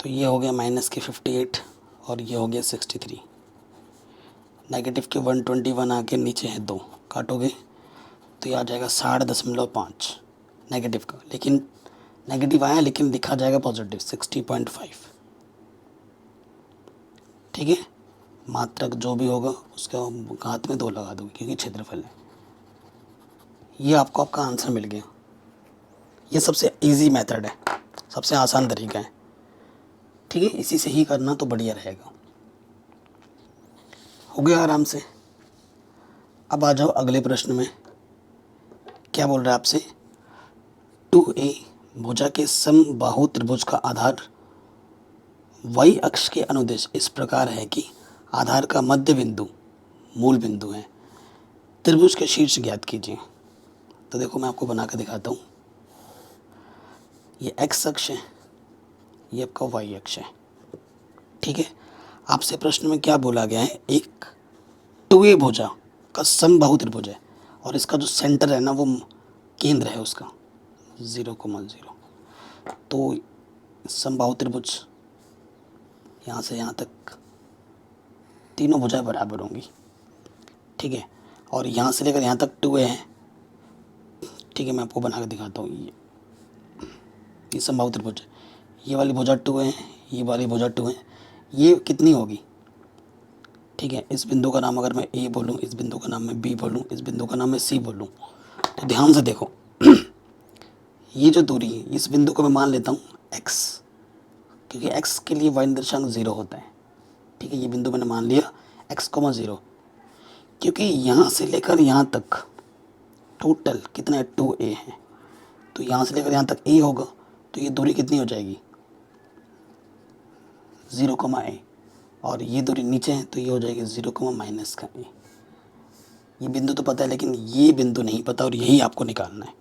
तो ये हो गया माइनस के 58 और ये हो गया 63। नेगेटिव के 121 आके नीचे है 2, काटोगे तो ये आ जाएगा 60.5 नेगेटिव का, लेकिन नेगेटिव आया लेकिन लिखा जाएगा पॉजिटिव 60.5। ठीक है, मात्रक जो भी होगा उसका हाथ में 2 लगा दोगे क्योंकि क्षेत्रफल है। ये आपको आपका आंसर मिल गया। ये सबसे इजी मेथड है, सबसे आसान तरीका है। ठीक है, इसी से ही करना तो बढ़िया रहेगा। हो गया आराम से। अब आ जाओ अगले प्रश्न में। क्या बोल रहा है आपसे, 2a भुजा के समबाहु त्रिभुज का आधार y अक्ष के अनुदिश इस प्रकार है कि आधार का मध्य बिंदु मूल बिंदु है। त्रिभुज के शीर्ष ज्ञात कीजिए। तो देखो मैं आपको बना कर दिखाता हूँ। ये x अक्ष है, ये आपका y अक्ष है। ठीक है, आपसे प्रश्न में क्या बोला गया है, एक 2a भुजा का समबाहु त्रिभुज है और इसका जो सेंटर है ना वो केंद्र है उसका 0,0। तो समबाहु त्रिभुज यहाँ से यहाँ तक तीनों भुजाएं बराबर होंगी। ठीक है, और यहाँ से लेकर यहाँ तक 2a है। ठीक है, मैं आपको बना कर दिखाता हूँ। ये समबाहु त्रिभुज है, ये वाली भुजा 2 है, ये वाली भुजा 2 है। ये कितनी होगी? ठीक है, इस बिंदु का नाम अगर मैं ए बोलूँ, इस बिंदु का नाम मैं बी बोलूँ, इस बिंदु का नाम मैं सी बोलूँ, तो ध्यान से देखो ये जो दूरी है इस बिंदु को मैं मान लेता हूँ x, क्योंकि x के लिए y निर्देशांक 0 होता है। ठीक है, ये बिंदु मैंने मान लिया x, 0, क्योंकि यहाँ से लेकर यहाँ तक टोटल कितना है 2a है। तो यहाँ से लेकर यहाँ तक a होगा, तो ये दूरी कितनी हो जाएगी 0,a, और ये दूरी नीचे है तो ये हो जाएगी 0, माइनस का a। ये बिंदु तो पता है लेकिन ये बिंदु नहीं पता और यही आपको निकालना है,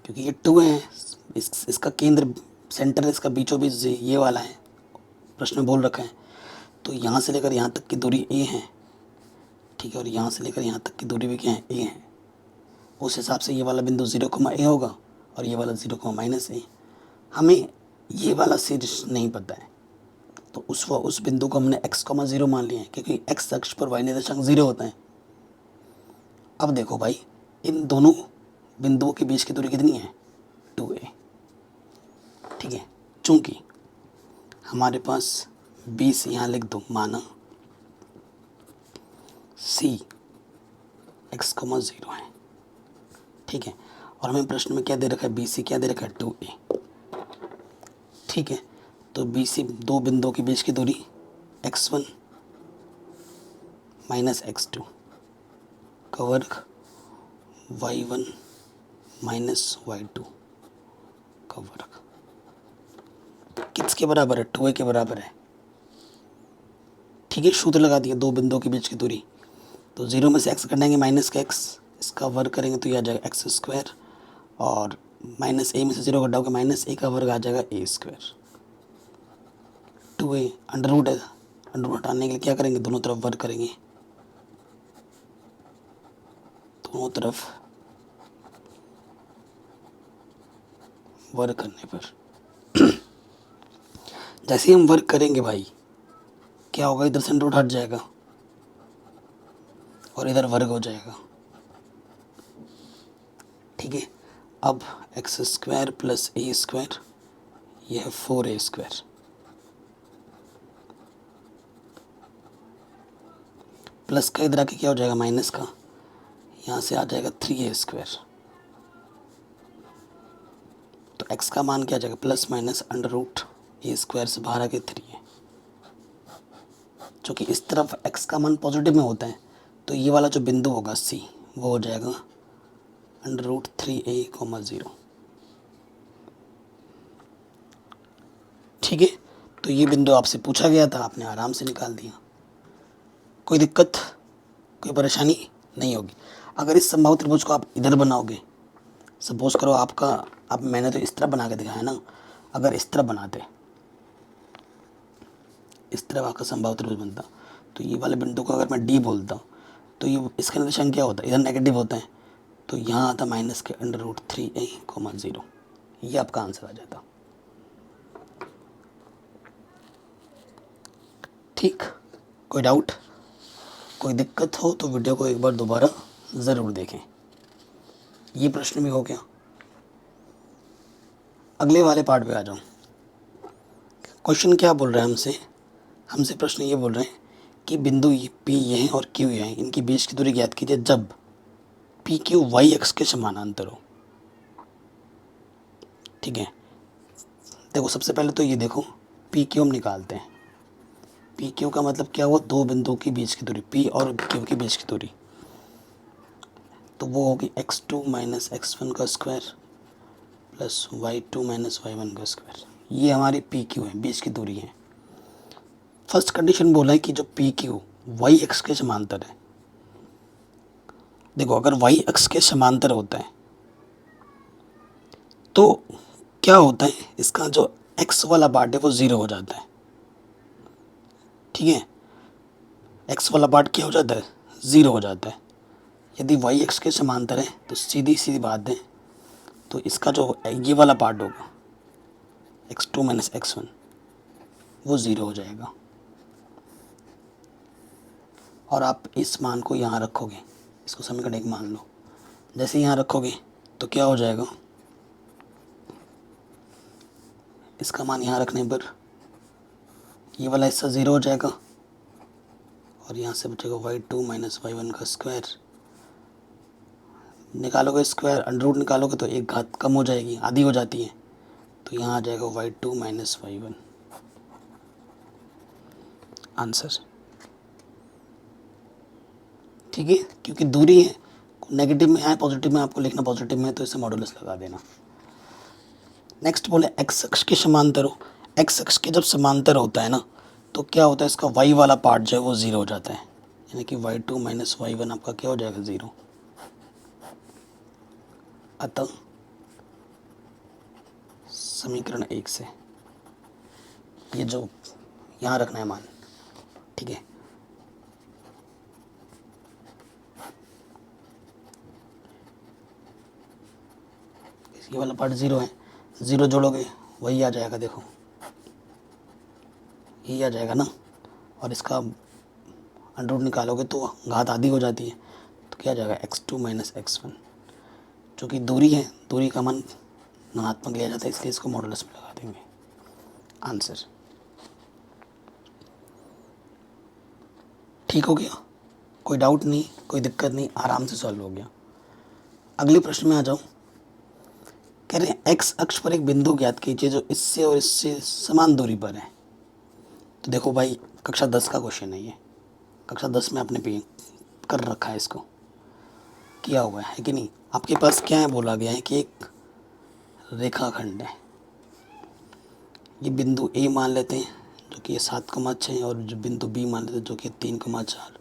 क्योंकि ये 2 है, इसका केंद्र सेंटर इसका बीचों बीच ये वाला है, प्रश्न में बोल रखा है। तो यहाँ से लेकर यहाँ तक की दूरी a है। ठीक है, और यहाँ से लेकर यहाँ तक की दूरी भी क्या है a है। उस हिसाब से ये वाला बिंदु 0,a होगा और ये वाला 0,-a। हमें ये वाला सीरीज नहीं पता है तो उस बिंदु को हमने x, 0 मान लिया है, क्योंकि x अक्ष पर y निर्देशांक 0 होता है। अब देखो भाई, इन दोनों बिंदुओं के बीच की दूरी कितनी है 2a। ठीक है, चूंकि हमारे पास 20 यहाँ लिख दो, माना c x, 0 है। ठीक है, और हमें प्रश्न में क्या दे रखा है, BC क्या दे रखा है 2a। ठीक है, तो BC दो बिंदुओं के बीच की दूरी x1 माइनस x2 का वर्ग, y1 माइनस y2 का वर्ग किसके बराबर है 2a के बराबर है। ठीक है, सूत्र लगा दिया, दो बिंदुओं के बीच की दूरी। तो 0 में से x कटाएंगे माइनस का x, इसका वर्ग करेंगे तो ये आ जाएगा x², और माइनस a में से 0 घटाओगे माइनस a का वर्ग आ जाएगा a²। 2a अंडर रूट है, अंडर रूट हटाने के लिए क्या करेंगे, दोनों तरफ वर्ग करेंगे। दोनों तरफ वर्ग करने पर जैसे ही हम वर्ग करेंगे भाई क्या होगा, इधर से अंडर रूट हट जाएगा और इधर वर्ग हो जाएगा। ठीक है, अब x² प्लस a², यह है 4a², प्लस का इधर आके क्या हो जाएगा माइनस का, यहाँ से आ जाएगा 3a²। तो x का मान क्या आ जाएगा, plus minus under root a² से बाहर आके 3 है। चूँकि इस तरफ x का मान पॉजिटिव में होता है तो ये वाला जो बिंदु होगा C वो हो जाएगा अंडर रूट 3a, 0। ठीक है, तो ये बिंदु आपसे पूछा गया था, आपने आराम से निकाल दिया। कोई दिक्कत, कोई परेशानी नहीं होगी। अगर इस समबाहु त्रिभुज को आप इधर बनाओगे, सपोज करो आपका, अब मैंने तो इस तरह बना के दिखाया ना, अगर इस तरह बनाते, इस तरह आपका समबाहु त्रिभुज बनता, तो ये वाले बिंदु को अगर मैं डी बोलता हूँ तो ये इसका निर्देशांक क्या होता है, इधर नेगेटिव होता है, तो यहाँ आता -√3a,0। ये आपका आंसर आ जाता। ठीक, कोई डाउट, कोई दिक्कत हो तो वीडियो को एक बार दोबारा ज़रूर देखें। ये प्रश्न भी हो गया। अगले वाले पार्ट पे आ जाऊँ। क्वेश्चन क्या बोल रहा है हमसे प्रश्न ये बोल रहे हैं कि बिंदु पी ये हैं और क्यू ये हैं, इनकी बीच की दूरी ज्ञात कीजिए जब पी क्यू वाई एक्स के समानांतर हो। ठीक है, देखो सबसे पहले तो ये देखो पी क्यू हम निकालते हैं। पी क्यू का मतलब क्या हुआ, दो बिंदुओं के बीच की दूरी, पी और क्यू के बीच की दूरी, तो वो होगी x2 माइनस x1 का square plus y2 minus y1 का स्क्वायर। ये हमारी पी क्यू है, बीच की दूरी है। फर्स्ट कंडीशन बोला है कि जो पी क्यू वाई एक्स के समांतर है। देखो अगर वाई एक्स के समांतर होता है तो क्या होता है, इसका जो एक्स वाला पार्ट है वो ज़ीरो हो जाता है। ठीक है, एक्स वाला पार्ट क्या हो जाता है, ज़ीरो हो जाता है। यदि वाई एक्स के समांतर है तो सीधी सीधी बात है, तो इसका जो ये वाला पार्ट होगा x2 माइनस x1 वो ज़ीरो हो जाएगा। और आप इस मान को यहाँ रखोगे, इसको समीकरण 1 मान लो, जैसे यहाँ रखोगे तो क्या हो जाएगा, इसका मान यहाँ रखने पर ये वाला हिस्सा ज़ीरो हो जाएगा और यहाँ से बचेगा y2 माइनस y1 का स्क्वायर। निकालोगे स्क्वायर, अंडर रूट निकालोगे तो एक घात कम हो जाएगी, आधी हो जाती है, तो यहाँ आ जाएगा y2 माइनस y1 आंसर। ठीक है, क्योंकि दूरी है, नेगेटिव में है पॉजिटिव में आपको लिखना पॉजिटिव में है, तो इसे मॉडुलस लगा देना। नेक्स्ट बोले एक्स अक्ष के समांतर हो। एक्स अक्ष के जब समांतर होता है ना तो क्या होता है, इसका वाई वाला पार्ट जो है वो ज़ीरो हो जाता है, यानी कि y2 माइनस y1 आपका क्या हो जाएगा, ज़ीरो। अतः समीकरण 1 से ये जो यहाँ रखना है मान, ठीक है, ये वाला पार्ट ज़ीरो है, ज़ीरो जोड़ोगे वही आ जाएगा, देखो यही आ जाएगा ना, और इसका अंडर रूट निकालोगे तो घात आधी हो जाती है, तो क्या आ जाएगा x2 माइनस x1। जो कि दूरी है, दूरी का मान धनात्मक लिया जाता है, इसलिए इसको मॉडुलस में लगा देंगे आंसर। ठीक हो गया, कोई डाउट नहीं, कोई दिक्कत नहीं, आराम से सॉल्व हो गया। अगले प्रश्न में आ जाऊँ। कह रहे हैं एक्स अक्ष पर एक बिंदु ज्ञात कीजिए जो इससे और इससे समान दूरी पर है। तो देखो भाई कक्षा 10 का क्वेश्चन है ये, कक्षा 10 में आपने पे कर रखा है, इसको किया हुआ है कि नहीं। आपके पास क्या है, बोला गया है कि एक रेखाखंड है, ये बिंदु ए मान लेते हैं जो कि 7,6 और जो बिंदु बी मान लेते हैं जो कि 3,4।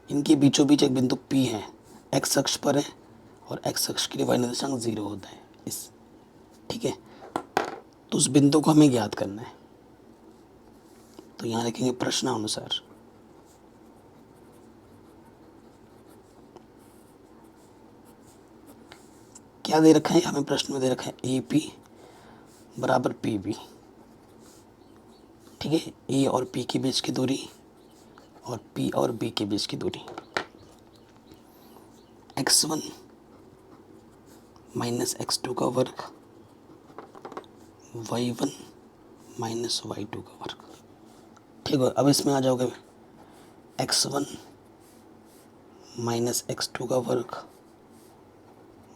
इनके बीचों बीच एक बिंदु पी है, एक्स अक्ष पर है और एक्स अक्ष के लिए वाई निर्देशांक 0 होता है इस, ठीक है। तो उस बिंदु को हमें ज्ञात करना है, तो यहाँ लिखेंगे प्रश्नानुसार। क्या दे रखा है हमें, प्रश्न में दे रखा है ए पी बराबर पी बी, ठीक है। ए और पी के बीच की दूरी और पी और बी के बीच की दूरी x1 माइनस x2 का वर्ग y1 माइनस y2 का वर्ग, ठीक है। अब इसमें आ जाओगे x1 माइनस x2 का वर्ग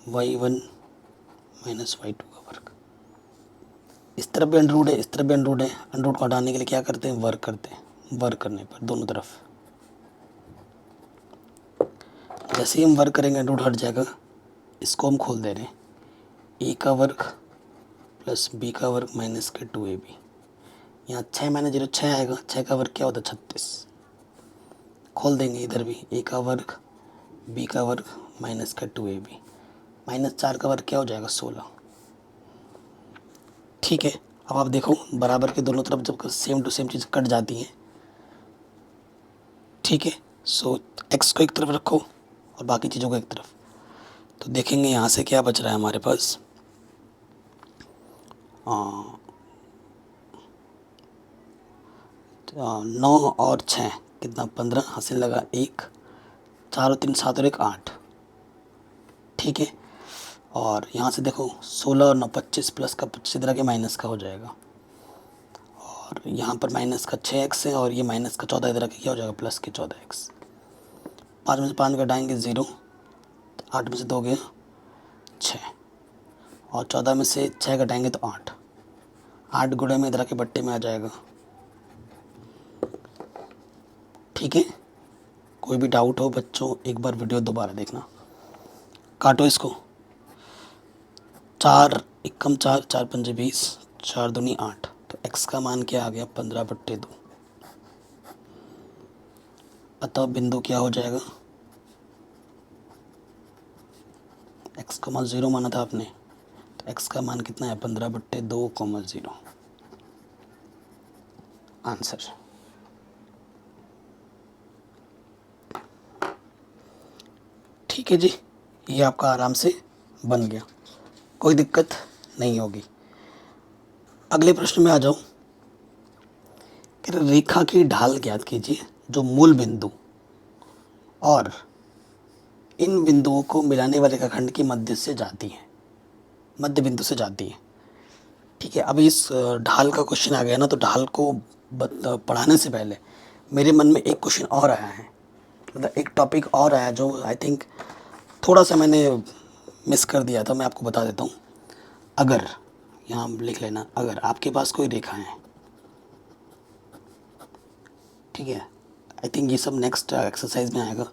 y1 माइनस y2 का वर्ग। इस तरफ भी अंडर रूट है, इस तरफ भी अंडर रूट है, अंडर रूट को हटाने के लिए क्या करते हैं, वर्ग करते हैं। वर्ग करने पर दोनों तरफ जैसे ही हम वर्ग करेंगे अंडर रूट हट जाएगा, इसको हम खोल दे रहे हैं, ए का वर्ग प्लस बी का वर्ग माइनस के 2ab। यहाँ 6 माइनस 0 6 आएगा, 6 का वर्ग क्या होता है 36। खोल देंगे इधर भी, ए का वर्ग बी का वर्ग माइनस का 2ab, माइनस 4 का वर्ग क्या हो जाएगा 16, ठीक है। अब आप देखो बराबर के दोनों तरफ जब सेम टू सेम चीज़ कट जाती हैं ठीक है। सो एक्स को एक तरफ रखो और बाकी चीज़ों को एक तरफ। तो देखेंगे यहाँ से क्या बच रहा है हमारे पास। 9 और 6 कितना, 15, हासिल लगा 1, 4 और 3 7 और 1 8। ठीक है। और यहाँ से देखो 16 और 9 25 प्लस का 25 इधर के माइनस का हो जाएगा। और यहाँ पर माइनस का 6x है और ये माइनस का 14 इधर के क्या हो जाएगा, प्लस के 14x। 5 में से 5 घटाएंगे 0, 8 में से 2 गया 6 और 14 में से 6 घटाएंगे तो 8। 8 गुणे में इधर के बट्टे में आ जाएगा। ठीक है। कोई भी डाउट हो बच्चों एक बार वीडियो दोबारा देखना। काटो इसको। 4 एकम 4, 4 पंजे 20, 4 दूनी 8। तो x का मान क्या आ गया, 15/2। अतः बिंदु क्या हो जाएगा, x का मान 0 माना था आपने, तो x का मान कितना है, 15/2, 0। आंसर। ठीक है जी, ये आपका आराम से बन गया, कोई दिक्कत नहीं होगी। अगले प्रश्न में आ जाओ। रेखा की ढाल ज्ञात कीजिए जो मूल बिंदु और इन बिंदुओं को मिलाने वाले रेखाखंड की मध्य से जाती है, मध्य बिंदु से जाती है। ठीक है। अब इस ढाल का क्वेश्चन आ गया ना, तो ढाल को पढ़ाने से पहले मेरे मन में एक क्वेश्चन और आया है, मतलब एक टॉपिक और आया जो आई थिंक थोड़ा सा मैंने मिस कर दिया था। मैं आपको बता देता हूँ। अगर यहाँ लिख लेना, अगर आपके पास कोई रेखा है, ठीक है, आई थिंक ये सब नेक्स्ट एक्सरसाइज में आएगा।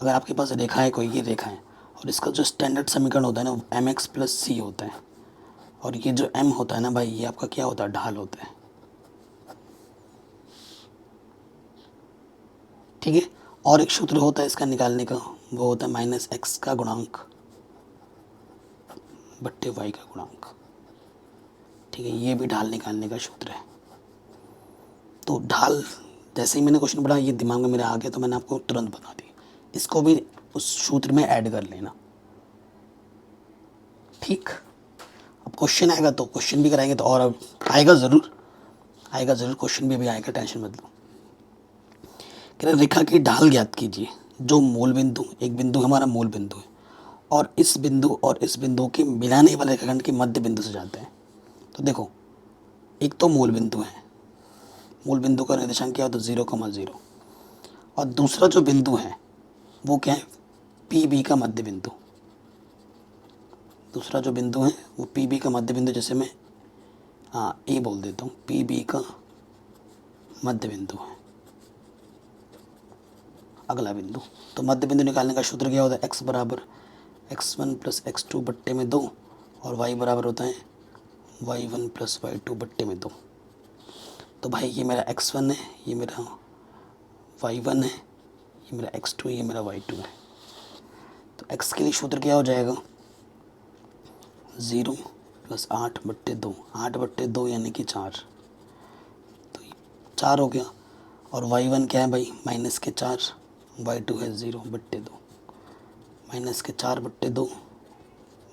अगर आपके पास रेखा है कोई, ये रेखा है और इसका जो स्टैंडर्ड समीकरण होता है ना वो mx+c होता है, और ये जो m होता है ना भाई, ये आपका क्या होता है, ढाल होता है। ठीक है। और एक सूत्र होता है इसका निकालने का, वो होता है -x का गुणांक बट्टे y का गुणांक। ठीक है। ये भी ढाल निकालने का सूत्र है। तो ढाल जैसे ही मैंने क्वेश्चन पढ़ा, ये दिमाग में मेरा आ गया, तो मैंने आपको तुरंत बता दी। इसको भी उस सूत्र में ऐड कर लेना। ठीक। अब क्वेश्चन आएगा तो क्वेश्चन भी कराएंगे, तो और अब आएगा ज़रूर, आएगा ज़रूर, क्वेश्चन भी आएगा, टेंशन मत लो। कह रहे रेखा की ढाल ज्ञात कीजिए जो मूल बिंदु, एक बिंदु हमारा मूल बिंदु है, और इस बिंदु और इस बिंदु के मिलाने वाले रेखाखंड के मध्य बिंदु से जाते हैं। तो देखो, एक तो मूल बिंदु है, मूल बिंदु का निर्देशांक क्या होता है, 0,0। और दूसरा जो बिंदु है वो क्या है, पी बी का मध्य बिंदु। दूसरा जो बिंदु है वो पी बी का मध्य बिंदु, जैसे मैं ए बोल देता हूँ, पी बी का मध्य बिंदु है अगला बिंदु। तो मध्य बिंदु निकालने का सूत्र क्या होता है, x बराबर x1 + x2 बट्टे में 2 और y बराबर होता है y1 + y2 बट्टे में 2। तो भाई ये मेरा x1 है, ये मेरा y1 है, ये मेरा x2 है, ये मेरा y2 है। तो x के लिए सूत्र क्या हो जाएगा, 0 + 8/2, 8/2 यानी कि 4। तो 4 हो गया। और y1 क्या है भाई, -4, y2 है 0/2, -4/2,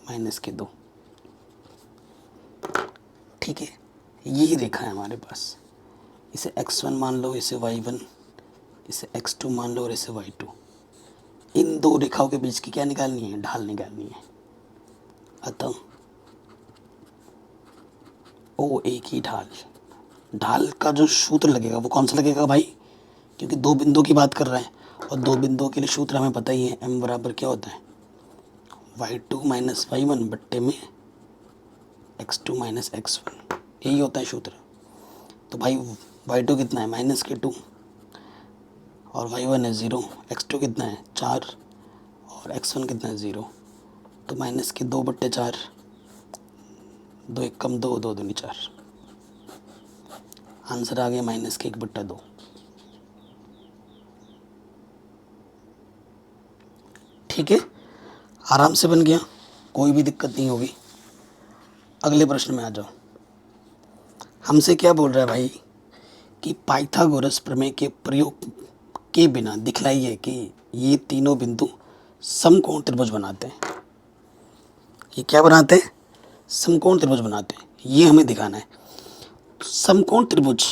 -2। ठीक है। यही रेखा है हमारे पास। इसे x1 मान लो, इसे y1, इसे x2 मान लो और इसे y2। इन दो रेखाओं के बीच की क्या निकालनी है, ढाल निकालनी है। अतः ओ ए की ढाल, ढाल का जो सूत्र लगेगा वो कौन सा लगेगा भाई, क्योंकि दो बिंदुओं की बात कर रहे हैं, और दो बिंदुओं के लिए सूत्र हमें पता ही है, m बराबर क्या होता है, y2 - y1 बट्टे में x2 - x1, यही होता है सूत्र। तो भाई y2 कितना है, -2, और y1 है 0, x2 कितना है 4, और x1 कितना है 0। तो -2/4, 2 एकम 2, 2 दूनी 4। आंसर आ गया -1/2। ठीक है, आराम से बन गया, कोई भी दिक्कत नहीं होगी। अगले प्रश्न में आ जाओ। हमसे क्या बोल रहा है भाई कि पाइथागोरस प्रमेय के प्रयोग के बिना दिखलाइए कि ये तीनों बिंदु समकोण त्रिभुज बनाते हैं। ये क्या बनाते हैं? समकोण त्रिभुज बनाते हैं। ये हमें दिखाना है। समकोण त्रिभुज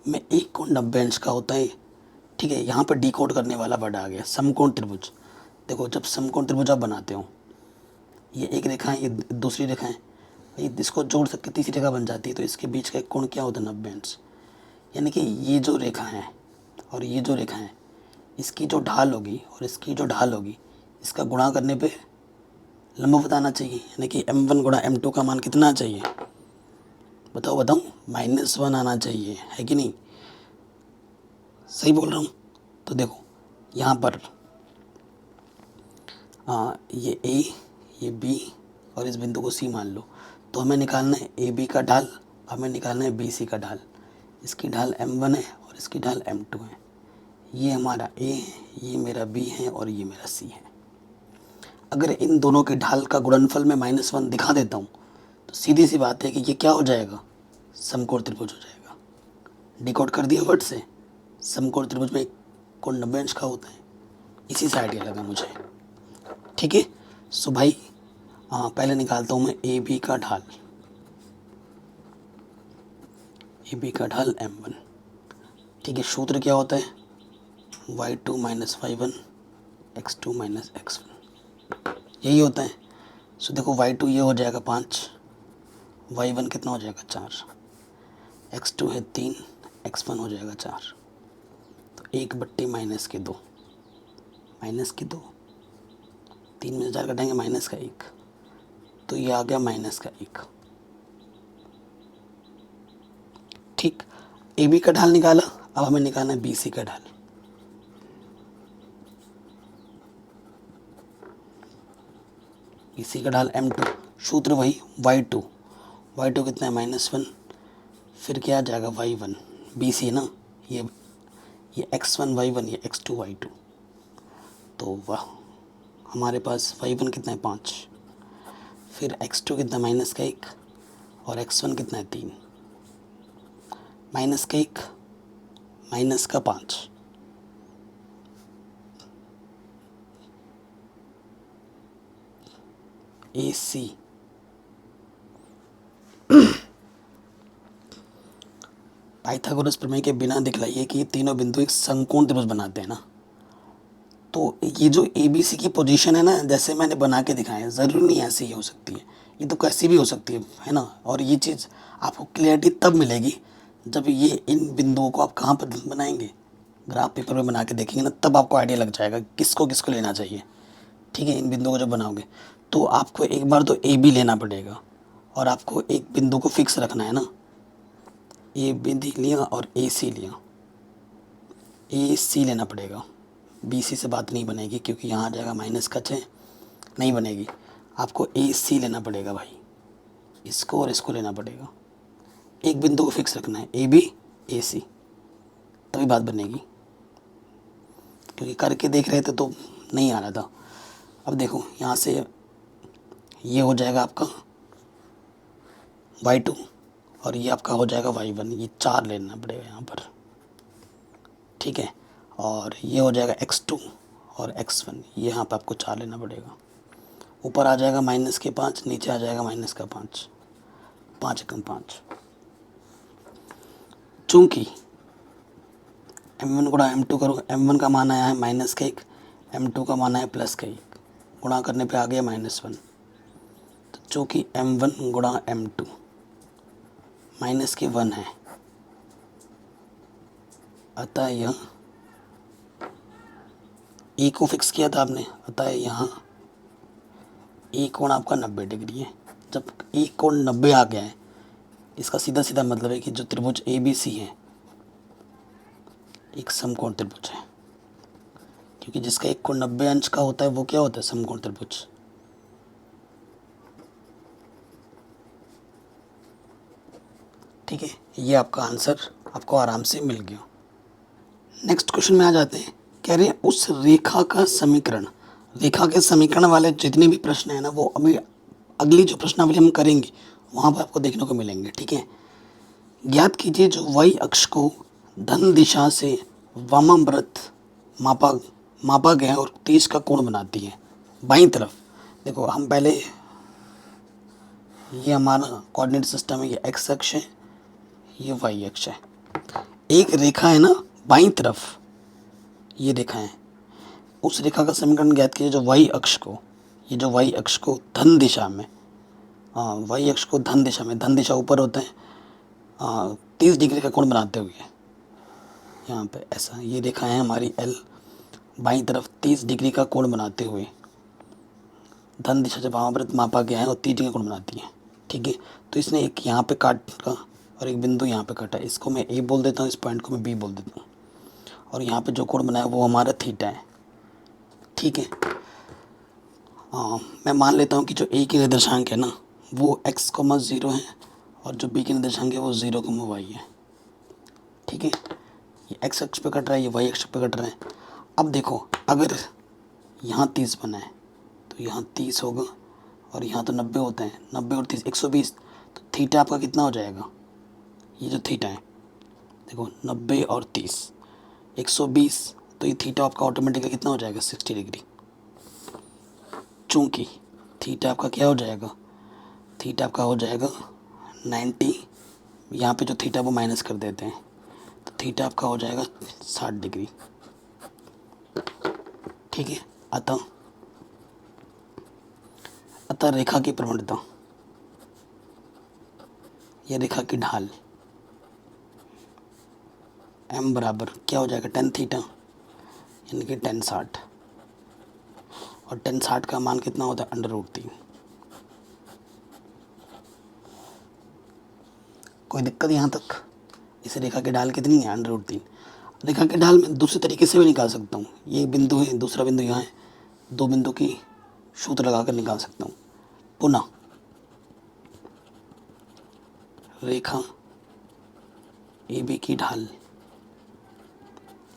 में एक कोण 90 अंश का होता है। ठीक है, यहाँ पर डिकोड करने वाला वर्ड आ गया, समकोण त्रिभुज। देखो, जब समकोण त्रिभुज आप बनाते हो, ये एक रेखा है, ये दूसरी रेखा है, ये इसको जोड़ सकते तीसरी रेखा बन जाती है, तो इसके बीच का एक कोण क्या होता है? 90 अंश। यानी कि ये जो रेखा है और ये जो रेखा है, इसकी जो ढाल होगी और इसकी जो ढाल होगी, इसका गुणा करने पे लंबवत आना चाहिए। यानी कि m1 गुणा m2 का मान कितना चाहिए? बताओ बताओ, -1 आना चाहिए, है कि नहीं? सही बोल रहा हूँ? तो देखो यहाँ पर ये A, ये B और इस बिंदु को C मान लो। तो हमें निकालना है AB का ढाल, हमें निकालना है BC का ढाल। इसकी ढाल m1 है और इसकी ढाल m2 है। ये हमारा A है, ये मेरा B है और ये मेरा C है। अगर इन दोनों की ढाल का गुणनफल में -1 दिखा देता हूँ तो सीधी सी बात है कि ये क्या हो जाएगा? समकोण त्रिभुज हो जाएगा। डिकोड कर दिया वर्ड से। समकोण त्रिभुज में कोण 90 अंश का होता है। इसी से आइडिया लगा मुझे। ठीक है, सो भाई पहले निकालता हूँ मैं AB का ढाल। AB का ढाल m1। ठीक है, सूत्र क्या होता है? y2 - y1 x2 - x1, यही होता है। सो देखो, y2 ये हो जाएगा 5, y1 कितना हो जाएगा? 4, x2 है 3, x1 हो जाएगा 4। तो 1/2 -2, -2, 3 में से 4 कटेंगे -1, तो ये आ गया -1। ठीक, AB का ढाल निकाला, अब हमें निकालना है BC का ढाल। BC का ढाल m2, सूत्र वही y2, y2 कितना है? -1, फिर क्या आ जाएगा? y1, BC ना, ये x1 y1, ये x2 y2। तो वाह, हमारे पास y1 कितना है? 5, फिर x2 कितना? -1 और x1 कितना है? 3, -1 -5, AC। पाइथागोरस प्रमेय के बिना दिखलाइए कि ये तीनों बिंदु एक समकोण त्रिभुज बनाते हैं ना। तो ये जो ABC की पोजीशन है ना, जैसे मैंने बना के दिखाया है, ज़रूरी नहीं ऐसी ही हो सकती है, ये तो कैसी भी हो सकती है ना। और ये चीज़ आपको क्लियरिटी तब मिलेगी जब ये इन बिंदुओं को आप कहाँ पर बनाएंगे, ग्राफ पेपर में बना के देखेंगे ना, तब आपको आइडिया लग जाएगा किसको किसको लेना चाहिए। ठीक है, इन बिंदुओं को जब बनाओगे तो आपको एक बार तो AB लेना पड़ेगा और आपको एक बिंदु को फिक्स रखना है ना। AB लिया और AC लिया, AC लेना पड़ेगा। BC से बात नहीं बनेगी क्योंकि यहाँ आ जाएगा -6, नहीं बनेगी। आपको AC लेना पड़ेगा भाई, इसको और इसको लेना पड़ेगा। एक बिंदु को फिक्स रखना है, AB AC, तभी बात बनेगी। क्योंकि करके देख रहे थे तो नहीं आ रहा था। अब देखो, यहाँ से ये हो जाएगा आपका y2 और ये आपका हो जाएगा y1, ये 4 लेना पड़ेगा यहाँ पर। ठीक है, और ये हो जाएगा x2 और x1, ये यहाँ पर आपको 4 लेना पड़ेगा। ऊपर आ जाएगा -5, नीचे आ जाएगा -5, 5 एकम 5। चूँकि m1 गुणा m2 करो, m1 का मान आया है -1, m2 का मान आया +1, गुणा करने पे आ गया -1। तो चूँकि m1 गुणा m2 -1 है, अतः यह ए को फिक्स किया था आपने, अतः यहाँ ए कोण आपका 90 डिग्री है। जब ए कोण 90 आ गया है, इसका सीधा सीधा मतलब है कि जो त्रिभुज ABC है एक समकोण त्रिभुज है, क्योंकि जिसका एक कोण 90 अंश का होता है वो क्या होता है? समकोण त्रिभुज। ठीक है, ये आपका आंसर आपको आराम से मिल गया। नेक्स्ट क्वेश्चन में आ जाते हैं। कह रहे हैं उस रेखा का समीकरण, रेखा के समीकरण वाले जितने भी प्रश्न हैं ना, वो अभी अगली जो प्रश्नावली हम करेंगे वहाँ पर आपको देखने को मिलेंगे। ठीक है, ज्ञात कीजिए जो y अक्ष को धन दिशा से वामाव्रत मापा मापा गया है और 30 का कोण बनाती है बाईं तरफ। देखो हम पहले, ये हमारा कोऑर्डिनेट सिस्टम है, ये एक्स अक्ष है, ये वाई अक्ष है। एक रेखा है ना बाईं तरफ, ये रेखा है, उस रेखा का समीकरण ज्ञात कीजिए जो वाई अक्ष को, ये जो वाई अक्ष को धन दिशा में, हाँ वाई अक्ष को धन दिशा में, धन दिशा ऊपर होते हैं, 30 डिग्री का कोण बनाते हुए, यहाँ पे ऐसा ये रेखा है हमारी एल, बाईं तरफ 30 डिग्री का कोण बनाते हुए धन दिशा जब वामाव्रत मापा गया है और 30 डिग्री का कोण बनाती है। ठीक है, तो इसने एक यहाँ पे काटा और एक बिंदु यहाँ पे काटा, इसको मैं ए बोल देता हूँ, इस पॉइंट को मैं बी बोल देता हूँ, और यहाँ पे जो कोण बनाया वो हमारा थीटा है। ठीक है, मैं मान लेता हूँ कि जो ए के निर्देशांक है ना वो x, 0 है और जो b के निर्देशांक है वो 0, y है। ठीक है, ये x अक्ष पे कट रहा है, ये y अक्ष पे कट रहा है। अब देखो अगर यहाँ 30 बना है तो यहाँ 30 होगा और यहाँ तो 90 होते हैं, 90 और 30 120, तो थीटा आपका कितना हो जाएगा, ये जो थीटा है देखो 90 और 30 120, तो ये थीटा आपका ऑटोमेटिकली कितना हो जाएगा 60 डिग्री। चूँकि थीटा आपका क्या हो जाएगा, थीटा आपका हो जाएगा 90, यहाँ पे जो थीटा वो माइनस कर देते हैं, तो थीटा आपका हो जाएगा 60 डिग्री। ठीक है, अतः रेखा की प्रवणता, यह रेखा की ढाल m बराबर क्या हो जाएगा tan थीटा, यानी कि tan 60, और tan 60 का मान कितना होता है √3। कोई दिक्कत यहाँ तक? इस रेखा की ढाल कितनी है √3। रेखा की ढाल मैं दूसरे तरीके से भी निकाल सकता हूँ, ये बिंदु है, दूसरा बिंदु यहाँ है, दो बिंदु की सूत्र लगाकर निकाल सकता हूँ। पुनः रेखा ए बी की ढाल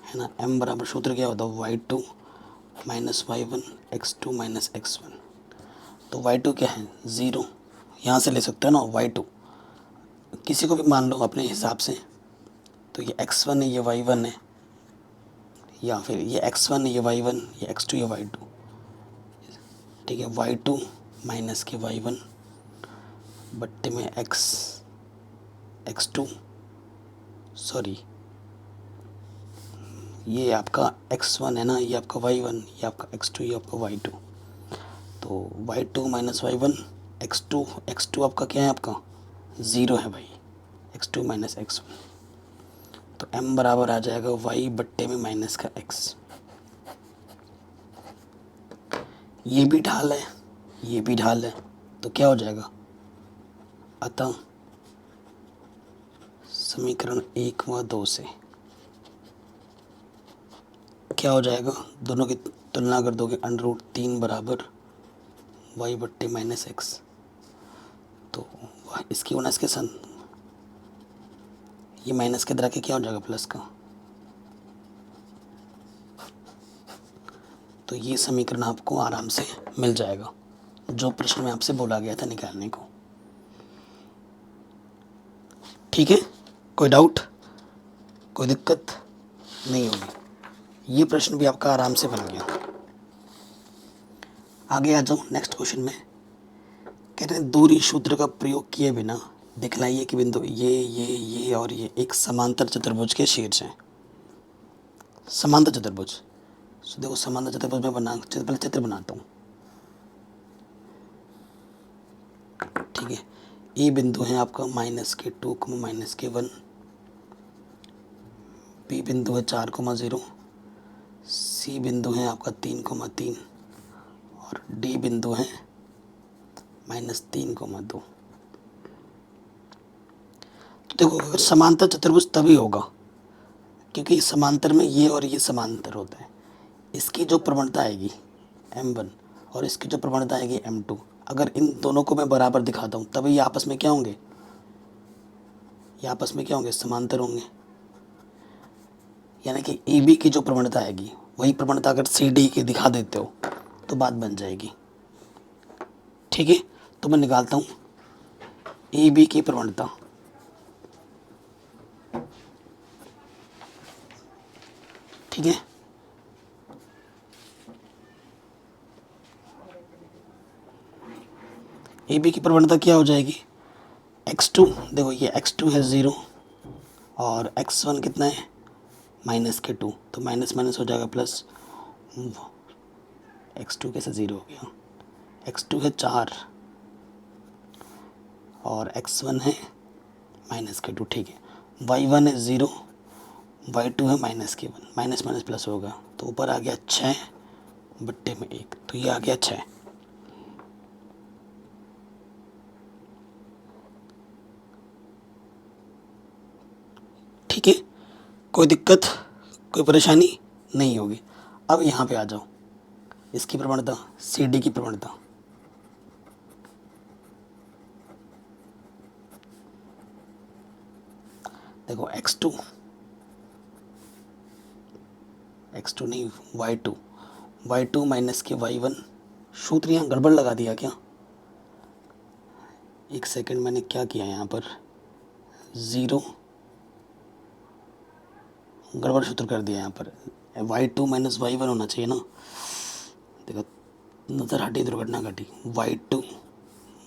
है ना, m बराबर सूत्र क्या होता है y2 minus y1 x2 minus x1। तो y2 क्या है 0, यहाँ से ले सकते हो ना y2, किसी को भी मान लो अपने हिसाब से। तो ये x1 है, ये y1 है, या फिर ये x1 है, ये y1, ये x2, ये y2। ठीक है, y2 माइनस के y1 बट्टे में x2, सॉरी ये आपका x1 है ना, ये आपका y1, ये आपका x2, ये आपका y2। तो y2 माइनस y1 x2 आपका क्या है, आपका 0 है भाई, x2 माइनस x1। तो m बराबर आ जाएगा y बट्टे में माइनस का x। ये भी ढाल है, ये भी ढाल है, तो क्या हो जाएगा, अतः समीकरण 1 व 2 से क्या हो जाएगा, दोनों की तुलना कर दोगे √3 बराबर y बट्टे माइनस x। तो इसकी गुणा इसके सन, ये माइनस के द्वारा के क्या हो जाएगा प्लस का। तो ये समीकरण आपको आराम से मिल जाएगा, जो प्रश्न में आपसे बोला गया था निकालने को। ठीक है, कोई डाउट, कोई दिक्कत नहीं होगी, ये प्रश्न भी आपका आराम से बन गया। आगे आ जाओ नेक्स्ट क्वेश्चन में। कह रहे हैं दूरी सूत्र का प्रयोग किए बिना दिखलाइए कि बिंदु ये और ये एक समांतर चतुर्भुज के शीर्ष हैं। समांतर चतुर्भुज, तो देखो समांतर चतुर्भुज में पहले चित्र बनाता हूँ। ठीक है, ए बिंदु है आपका -2, -1, बी बिंदु है 4, 0, सी बिंदु है आपका 3, और डी बिंदु है -3, 2। तो देखो अगर समांतर चतुर्भुज तभी होगा क्योंकि समांतर में ये और ये समांतर होता है। इसकी जो प्रवणता आएगी m1 और इसकी जो प्रवणता आएगी m2, अगर इन दोनों को मैं बराबर दिखाता हूँ तभी ये आपस में क्या होंगे, ये आपस में क्या होंगे, समांतर होंगे। यानी कि ए बी की जो प्रवणता आएगी वही प्रवणता अगर सी डी की दिखा देते हो तो बात बन जाएगी। ठीक है, तो मैं निकालता हूँ ए बी की प्रवणता। ठीक है, ए बी की प्रवणता क्या हो जाएगी, x2, देखो ये x2 है 0 और x1 कितना है -2, तो माइनस माइनस हो जाएगा प्लस, x2 कैसे 0 हो गया, x2 है 4 और x1 है -2, ठीक है। y1 है 0, y2 है -1, माइनस माइनस प्लस होगा, तो ऊपर आ गया 6 बट्टे में 1, तो ये आ गया 6। ठीक है, कोई दिक्कत कोई परेशानी नहीं होगी। अब यहाँ पे आ जाओ, इसकी प्रवणता सी डी की प्रवणता, देखो x2 नहीं y2 माइनस के y1, सूत्र यहाँ गड़बड़ लगा दिया क्या, एक सेकंड, मैंने क्या किया यहाँ पर, 0 गड़बड़ सूत्र कर दिया यहाँ पर, y2 माइनस y1 होना चाहिए ना, देखो नज़र हटी दुर्घटना घटी, y2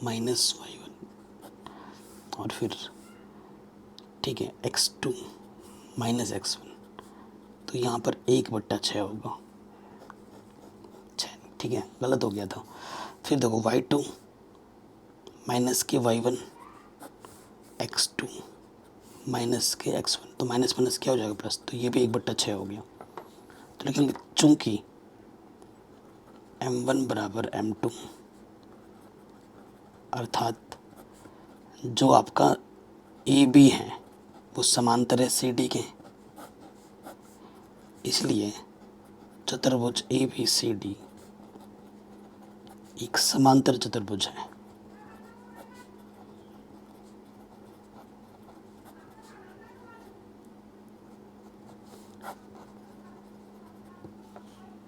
माइनस y1 और फिर ठीक है x2 माइनस x1, तो यहाँ पर 1/6 होगा, 6, ठीक है गलत हो गया था। फिर देखो y2 माइनस के y1, x2 माइनस के x1, तो माइनस माइनस क्या हो जाएगा प्लस, तो ये भी 1/6 हो गया। तो लेकिन चूंकि m1 बराबर m2, अर्थात जो आपका ए बी है वो समांतर है सी डी के, इसलिए चतुर्भुज ए बी सी डी एक समांतर चतुर्भुज है।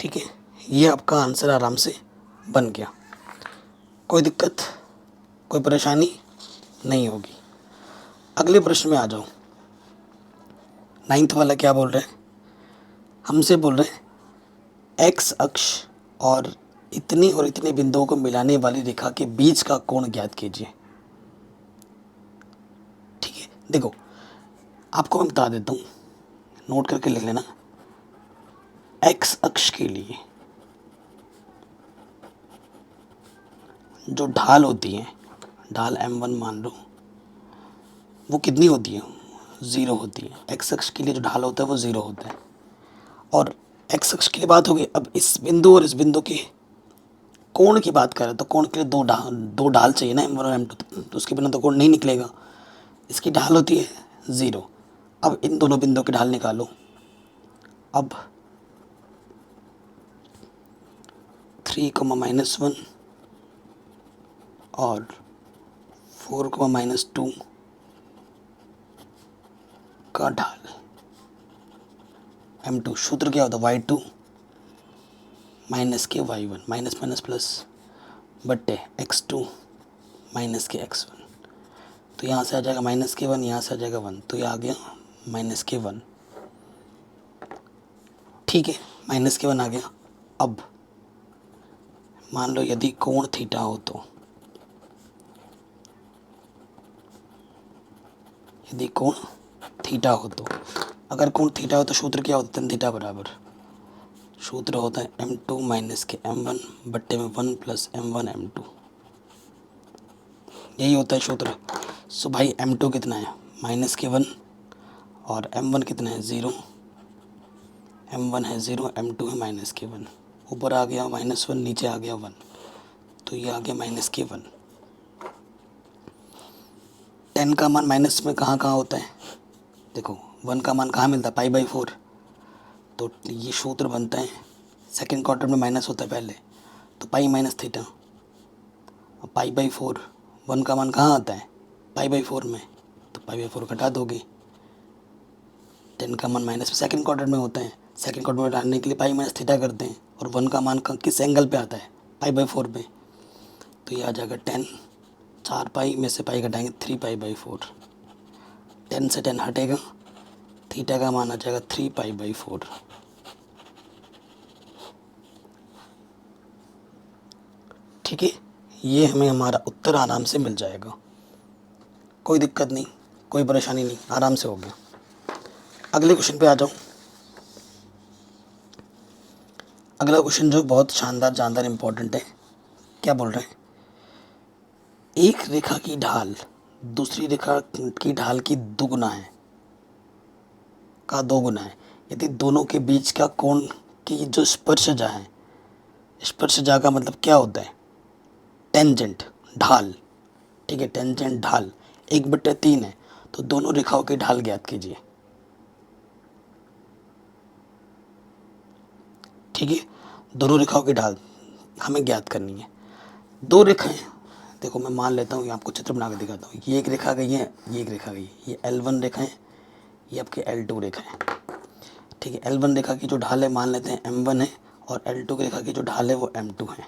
ठीक है, ये आपका आंसर आराम से बन गया, कोई दिक्कत कोई परेशानी नहीं होगी। अगले प्रश्न में आ जाओ। 9th वाला क्या बोल रहे हैं, हमसे बोल रहे हैं एक्स अक्ष और इतने बिंदुओं को मिलाने वाली रेखा के बीच का कोण ज्ञात कीजिए। ठीक है, देखो आपको मैं बता देता हूँ, नोट करके लिख लेना। एक्स अक्ष के लिए जो ढाल होती है, ढाल m1 मान लो, वो कितनी होती है, 0 होती है। एक्स अक्ष के लिए जो ढाल होता है वो 0 होता है। और एक्स अक्ष की बात होगी, अब इस बिंदु और इस बिंदु के कोण की बात करें तो कोण के लिए दो ढाल चाहिए ना, m1 और m2, तो उसके बिना तो कोण नहीं निकलेगा। इसकी ढाल होती है 0। अब इन दोनों बिंदुओं की ढाल निकालो। अब 3, -1 और 4, -2 का ढाल m2, सूत्र क्या होता है, y2 माइनस के y1, माइनस माइनस प्लस बट्टे x2 माइनस के x1, तो यहाँ से आ जाएगा -1, यहाँ से आ जाएगा 1, तो ये आ गया -1। ठीक है, -1 आ गया। अब मान लो यदि कोण थीटा हो तो, यदि कोण थीटा हो तो, अगर कोण थीटा हो तो सूत्र क्या होता है, tan थीटा बराबर, सूत्र होता है m2 माइनस के m1 बट्टे में 1 प्लस m1 m2, यही होता है सूत्र। सो भाई m2 कितना है -1 और m1 कितना है 0, m1 है 0, m2 है -1, ऊपर आ गया -1, नीचे आ गया 1, तो ये आ गया -1। 10 का मान माइनस में कहाँ कहाँ होता है, देखो 1 का मान कहाँ मिलता है, π/4, तो ये सूत्र बनता है, सेकंड क्वार्टर में माइनस होता है पहले, तो पाई माइनस थीटा, और π/4 1 का मान कहाँ आता है, π/4 में, तो π/4 घटा दोगे। 10 का मान माइनस में सेकंड क्वार्टर में होता है, सेकंड क्वार्टर में डालने के लिए पाई माइनस थीटा करते हैं, और 1 का मान किस एंगल पे आता है, π/4 पे, तो ये आ जाएगा 10, 4 पाई में से पाई घटाएंगे 3π/4, 10 से 10 हटेगा, थीटा का मान आ जाएगा 3π/4। ठीक है, ये हमें हमारा उत्तर आराम से मिल जाएगा, कोई दिक्कत नहीं, कोई परेशानी नहीं, आराम से हो गया। अगले क्वेश्चन पे आ जाऊँ। अगला क्वेश्चन जो बहुत शानदार जानदार इम्पोर्टेंट है, क्या बोल रहे हैं, एक रेखा की ढाल दूसरी रेखा की ढाल की दुगुना है, का दो गुना है, यदि दोनों के बीच का कोण की जो स्पर्शजा है, स्पर्शजा का मतलब क्या होता है, टेंजेंट, ढाल, ठीक है, टेंजेंट ढाल 1/3 है, तो दोनों रेखाओं की ढाल ज्ञात कीजिए। ठीक है, दोनों रेखाओं की ढाल हमें ज्ञात करनी है। दो रेखाएं, देखो मैं मान लेता हूँ, आपको चित्र बना के दिखाता हूँ। ये एक रेखा गई है, ये एक रेखा गई है, ये L1 रेखा है, ये आपके L2 रेखा है। ठीक है, L1 रेखा की जो ढाल है मान लेते हैं M1 है, और L2 रेखा की जो ढाल है वो M2 है।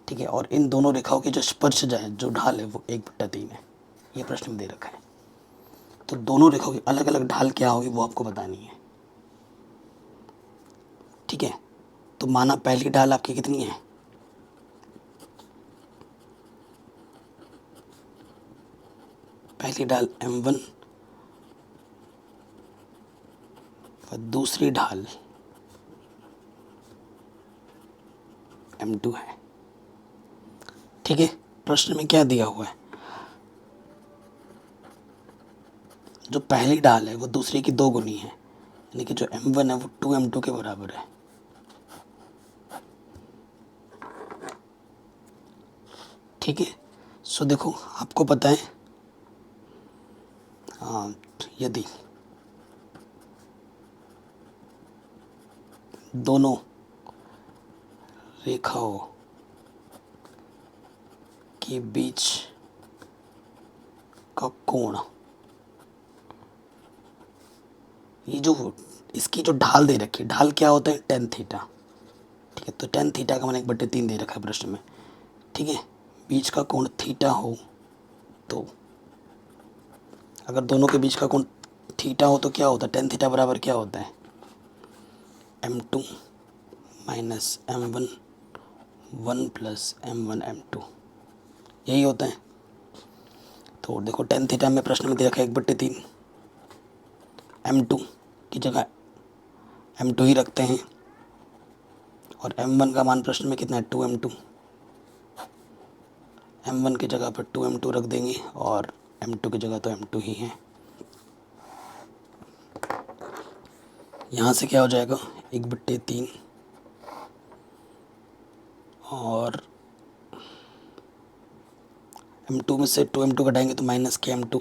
ठीक है, और इन दोनों रेखाओं की जो स्पर्शजा है, जो ढाल है वो 1/3 है। ये प्रश्न में दे रखा है। तो दोनों रेखाओं की अलग अलग ढाल क्या होगी वो आपको बतानी है। ठीक है, तो माना पहली ढाल आपकी कितनी है, पहली ढाल M1 और दूसरी ढाल M2 है। ठीक है, प्रश्न में क्या दिया हुआ है, जो पहली ढाल है वो दूसरी की दो गुनी है, यानी कि जो M1 है वो 2M2 के बराबर है। ठीक है, सो देखो आपको पता है, यदि दोनों रेखाओं के बीच का कोण, ये जो इसकी जो ढाल दे रखी है, ढाल क्या होता है, tan थीटा। ठीक है, तो tan थीटा का मैंने 1/3 दे रखा है प्रश्न में। ठीक है, बीच का कोण थीटा हो, तो अगर दोनों के बीच का कोण थीटा हो तो क्या होता है, tan थीटा बराबर क्या होता है, M2 minus M1 1 plus M1 M2, यही होता है। तो देखो tan थीटा में प्रश्न में दे रखा है 1/3, M2 की जगह M2 ही रखते हैं, और M1 का मान प्रश्न में कितना है, 2M2, M1 की जगह पर 2M2 रख देंगे, और M2 की जगह तो M2 ही है। यहाँ से क्या हो जाएगा, 1/3, और M2 में से 2M2 घटाएंगे तो माइनस के M2।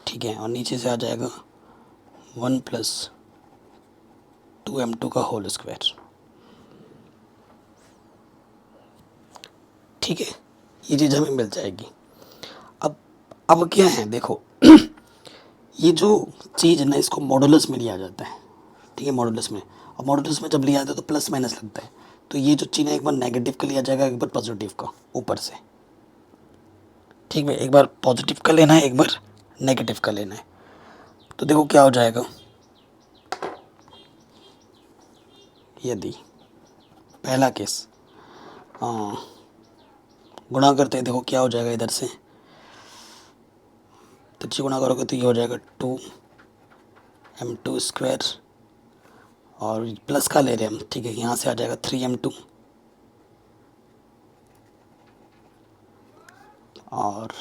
ठीक है, और नीचे से आ जाएगा 1 प्लस 2M2 का होल स्क्वायर। ठीक है, ये चीज़ हमें मिल जाएगी। अब क्या है, देखो ये जो चीज़ है ना, इसको मॉडुलस में लिया जाता है। ठीक है, मॉडुलस में, और मॉडुलस में जब लिया जाता है तो प्लस माइनस लगता है। तो ये जो चिन्ह है एक बार नेगेटिव का लिया जाएगा, एक बार पॉजिटिव का ऊपर से। ठीक है, एक बार पॉजिटिव का लेना है, एक बार नेगेटिव का लेना है। तो देखो क्या हो जाएगा, यदि पहला केस गुणा करते हैं, देखो क्या हो जाएगा, इधर से तिरछी गुणा करोगे तो ये हो जाएगा 2M2 स्क्वायर, और प्लस का ले रहे हैं हम। ठीक है, यहाँ से आ जाएगा 3M2 और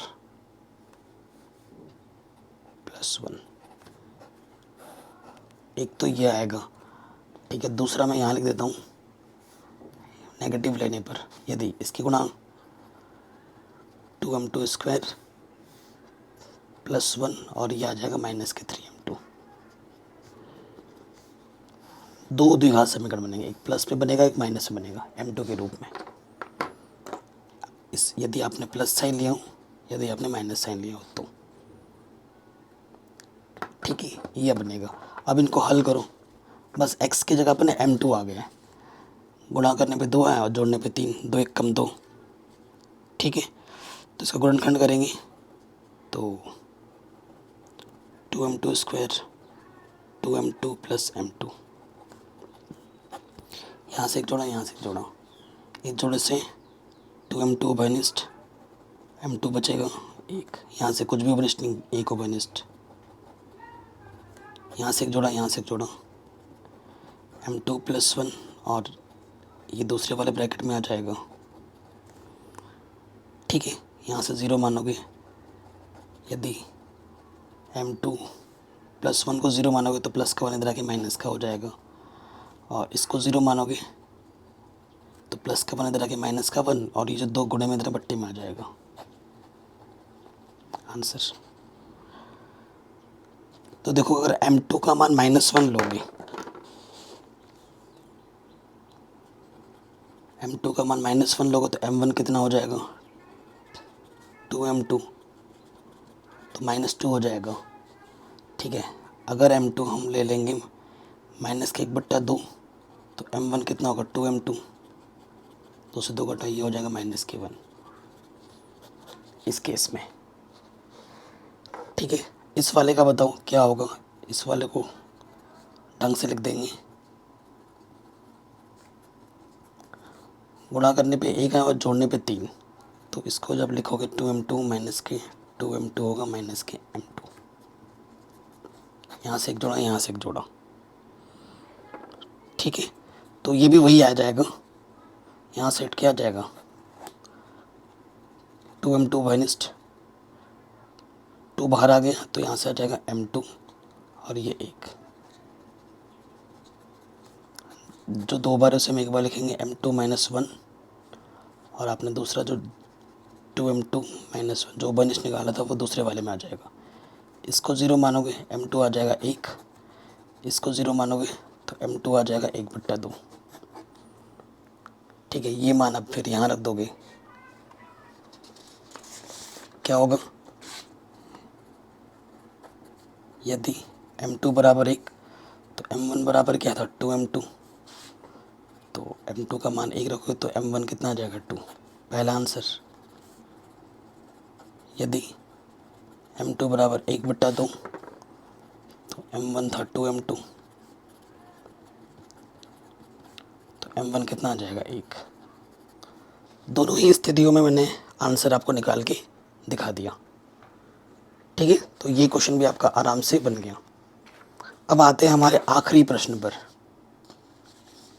+1, एक तो ये आएगा। ठीक है, दूसरा मैं यहाँ लिख देता हूँ, नेगेटिव लेने पर यदि इसकी गुणा 2M2 स्क्वायर +1, और ये आ जाएगा माइनस के 3M2। दो द्विघात समीकरण बनेंगे, एक प्लस में बनेगा, एक माइनस में बनेगा, M2 के रूप में। इस यदि आपने प्लस साइन लिया हो, यदि आपने माइनस साइन लिया हो तो। ठीक है, ये बनेगा। अब इनको हल करो, बस x की जगह पर M2 आ गया है, गुणा करने पे 2 है और जोड़ने पे 3, 2 1 कम 2। ठीक है, तो इसका गुणनखंड करेंगे तो 2M2 स्क्वायर 2M2 + M2, यहाँ से एक जोड़ा, यहाँ से एक जोड़ा, एक जोड़े से 2m2 ओबेनिस्ट, m2 बचेगा एक, यहाँ से कुछ भी ओबेनिस्ट नहीं, एक ओबेनिस्ट, यहाँ से एक जोड़ा, यहाँ से एक जोड़ा, m2 + 1 और ये दूसरे वाले ब्रैकेट में आ जाएगा। ठीक है, यहाँ से 0 मानोगे, यदि m2 + 1 को 0 मानोगे तो प्लस का 1 इधर आके माइनस का हो जाएगा, और इसको 0 मानोगे तो प्लस का 1 इधर आके माइनस का 1, और ये जो 2 गुणे में इधर बट्टे में आ जाएगा आंसर। तो देखो अगर m2 का मान -1 लोगे, m2 का मान -1 लोगे तो m1 कितना हो जाएगा, 2m2, तो -2 हो जाएगा। ठीक है, अगर m2 हम ले लेंगे -1/2 तो m1 कितना होगा, 2m2, 2 से 2 घटा, ये हो जाएगा -1 इस केस में। ठीक है, इस वाले का बताओ क्या होगा, इस वाले को ढंग से लिख देंगे, गुणा करने पे 1 है और जोड़ने पे 3, तो इसको जब लिखोगे 2m2 माइनस के 2m2 होगा माइनस के m2, यहाँ से एक जोड़ा, यहाँ से एक जोड़ा। ठीक है, तो ये भी वही आ जाएगा, यहाँ से हट के आ जाएगा 2m2 माइनस 2 बाहर आ गया, तो यहाँ से आ जाएगा m2, और ये एक जो 2 बार उसे हम एक बार लिखेंगे m2 - 1, और आपने दूसरा जो 2m2 - 1 जो बनिश निकाला था वो दूसरे वाले में आ जाएगा। इसको 0 मानोगे m2 आ जाएगा 1, इसको 0 मानोगे तो m2 आ जाएगा 1/2। ठीक है, ये मान अब फिर यहाँ रख दोगे, क्या होगा, यदि m2 बराबर 1 तो m1 बराबर क्या था, 2m2, तो m2 का मान 1 रखोगे तो m1 कितना आ जाएगा, 2, पहला आंसर। यदि m2 बराबर 1/2 तो m1 था 2m2, तो m1 कितना आ जाएगा, 1। दोनों ही स्थितियों में मैंने आंसर आपको निकाल के दिखा दिया। ठीक है, तो ये क्वेश्चन भी आपका आराम से बन गया। अब आते हैं हमारे आखिरी प्रश्न पर।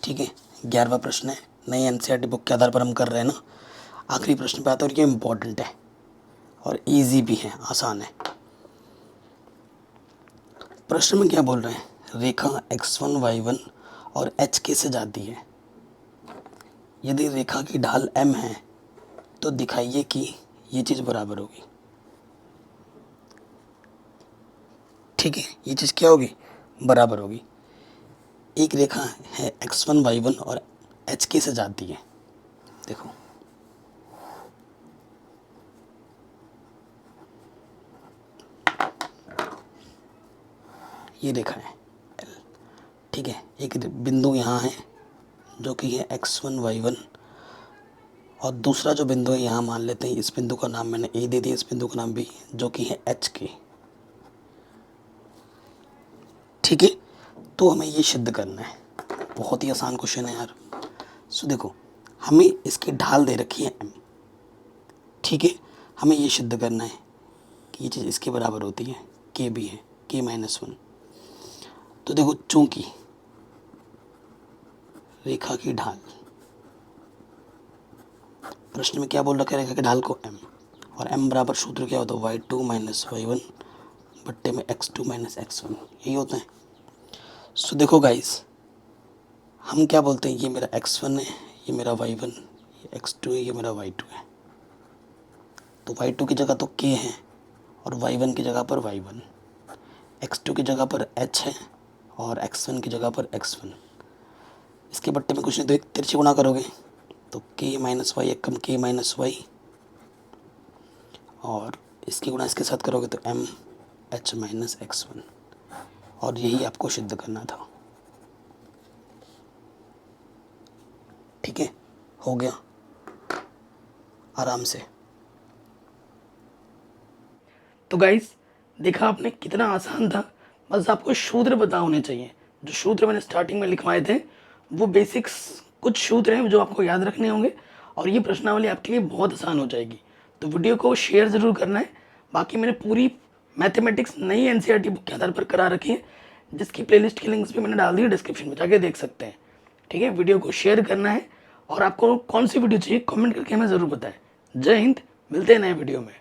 ठीक है, 11वां प्रश्न है, नई एनसीईआरटी बुक के आधार पर हम कर रहे हैं ना। आखिरी प्रश्न पे आता है और ये इम्पोर्टेंट है और इजी भी है, आसान है। प्रश्न में क्या बोल रहे हैं, रेखा x1 y1 और HK से जाती है। यदि रेखा की ढाल m है तो दिखाइए कि ये चीज़ बराबर होगी। ठीक है, ये चीज़ क्या होगी, बराबर होगी। एक रेखा है x1 y1 और HK से जाती है। देखो ये रेखा है L। ठीक है, एक बिंदु यहाँ है जो कि है x1 y1, और दूसरा जो बिंदु है यहाँ मान लेते हैं, इस बिंदु का नाम मैंने A दे दिया, इस बिंदु का नाम B, जो कि है HK। ठीक है, तो हमें ये सिद्ध करना है, बहुत ही आसान क्वेश्चन है यार। सो देखो, हमें इसकी ढाल दे रखी है m। ठीक है, हमें ये सिद्ध करना है कि ये चीज़ इसके बराबर होती है, k भी है, k - 1। तो देखो, चूंकि रेखा की ढाल, प्रश्न में क्या बोल रखा है, रेखा की ढाल को m, और m बराबर सूत्र क्या होता है, y2 - y1 बट्टे में x2 - x1, यही होता है। सो देखो गाइस, हम क्या बोलते हैं, ये मेरा x1 है, ये मेरा y1, ये x2 है, ये मेरा y2 है। तो y2 की जगह तो k है और y1 की जगह पर y1, x2 की जगह पर h है और x1 की जगह पर x1। इसके बट्टे में कुछ नहीं, तो एक तिरछे गुणा करोगे तो k - y एक कम k - y, और इसकी गुणा इसके साथ करोगे तो m h - x1, और यही आपको सिद्ध करना था। ठीक है, हो गया आराम से। तो गाइस, देखा आपने कितना आसान था, बस आपको सूत्र पता होने चाहिए। जो सूत्र मैंने स्टार्टिंग में लिखवाए थे वो बेसिक्स कुछ सूत्र हैं जो आपको याद रखने होंगे और ये प्रश्नावली आपके लिए बहुत आसान हो जाएगी। तो वीडियो को शेयर ज़रूर करना है। बाकी मैंने पूरी मैथमेटिक्स नई एनसीईआरटी बुक के आधार पर करा रखी है, जिसकी प्लेलिस्ट की लिंक्स भी मैंने डाल दी है डिस्क्रिप्शन में, जाके देख सकते हैं। ठीक है, वीडियो को शेयर करना है और आपको कौन सी वीडियो चाहिए कमेंट करके हमें ज़रूर बताएं। जय हिंद, मिलते हैं नए वीडियो में।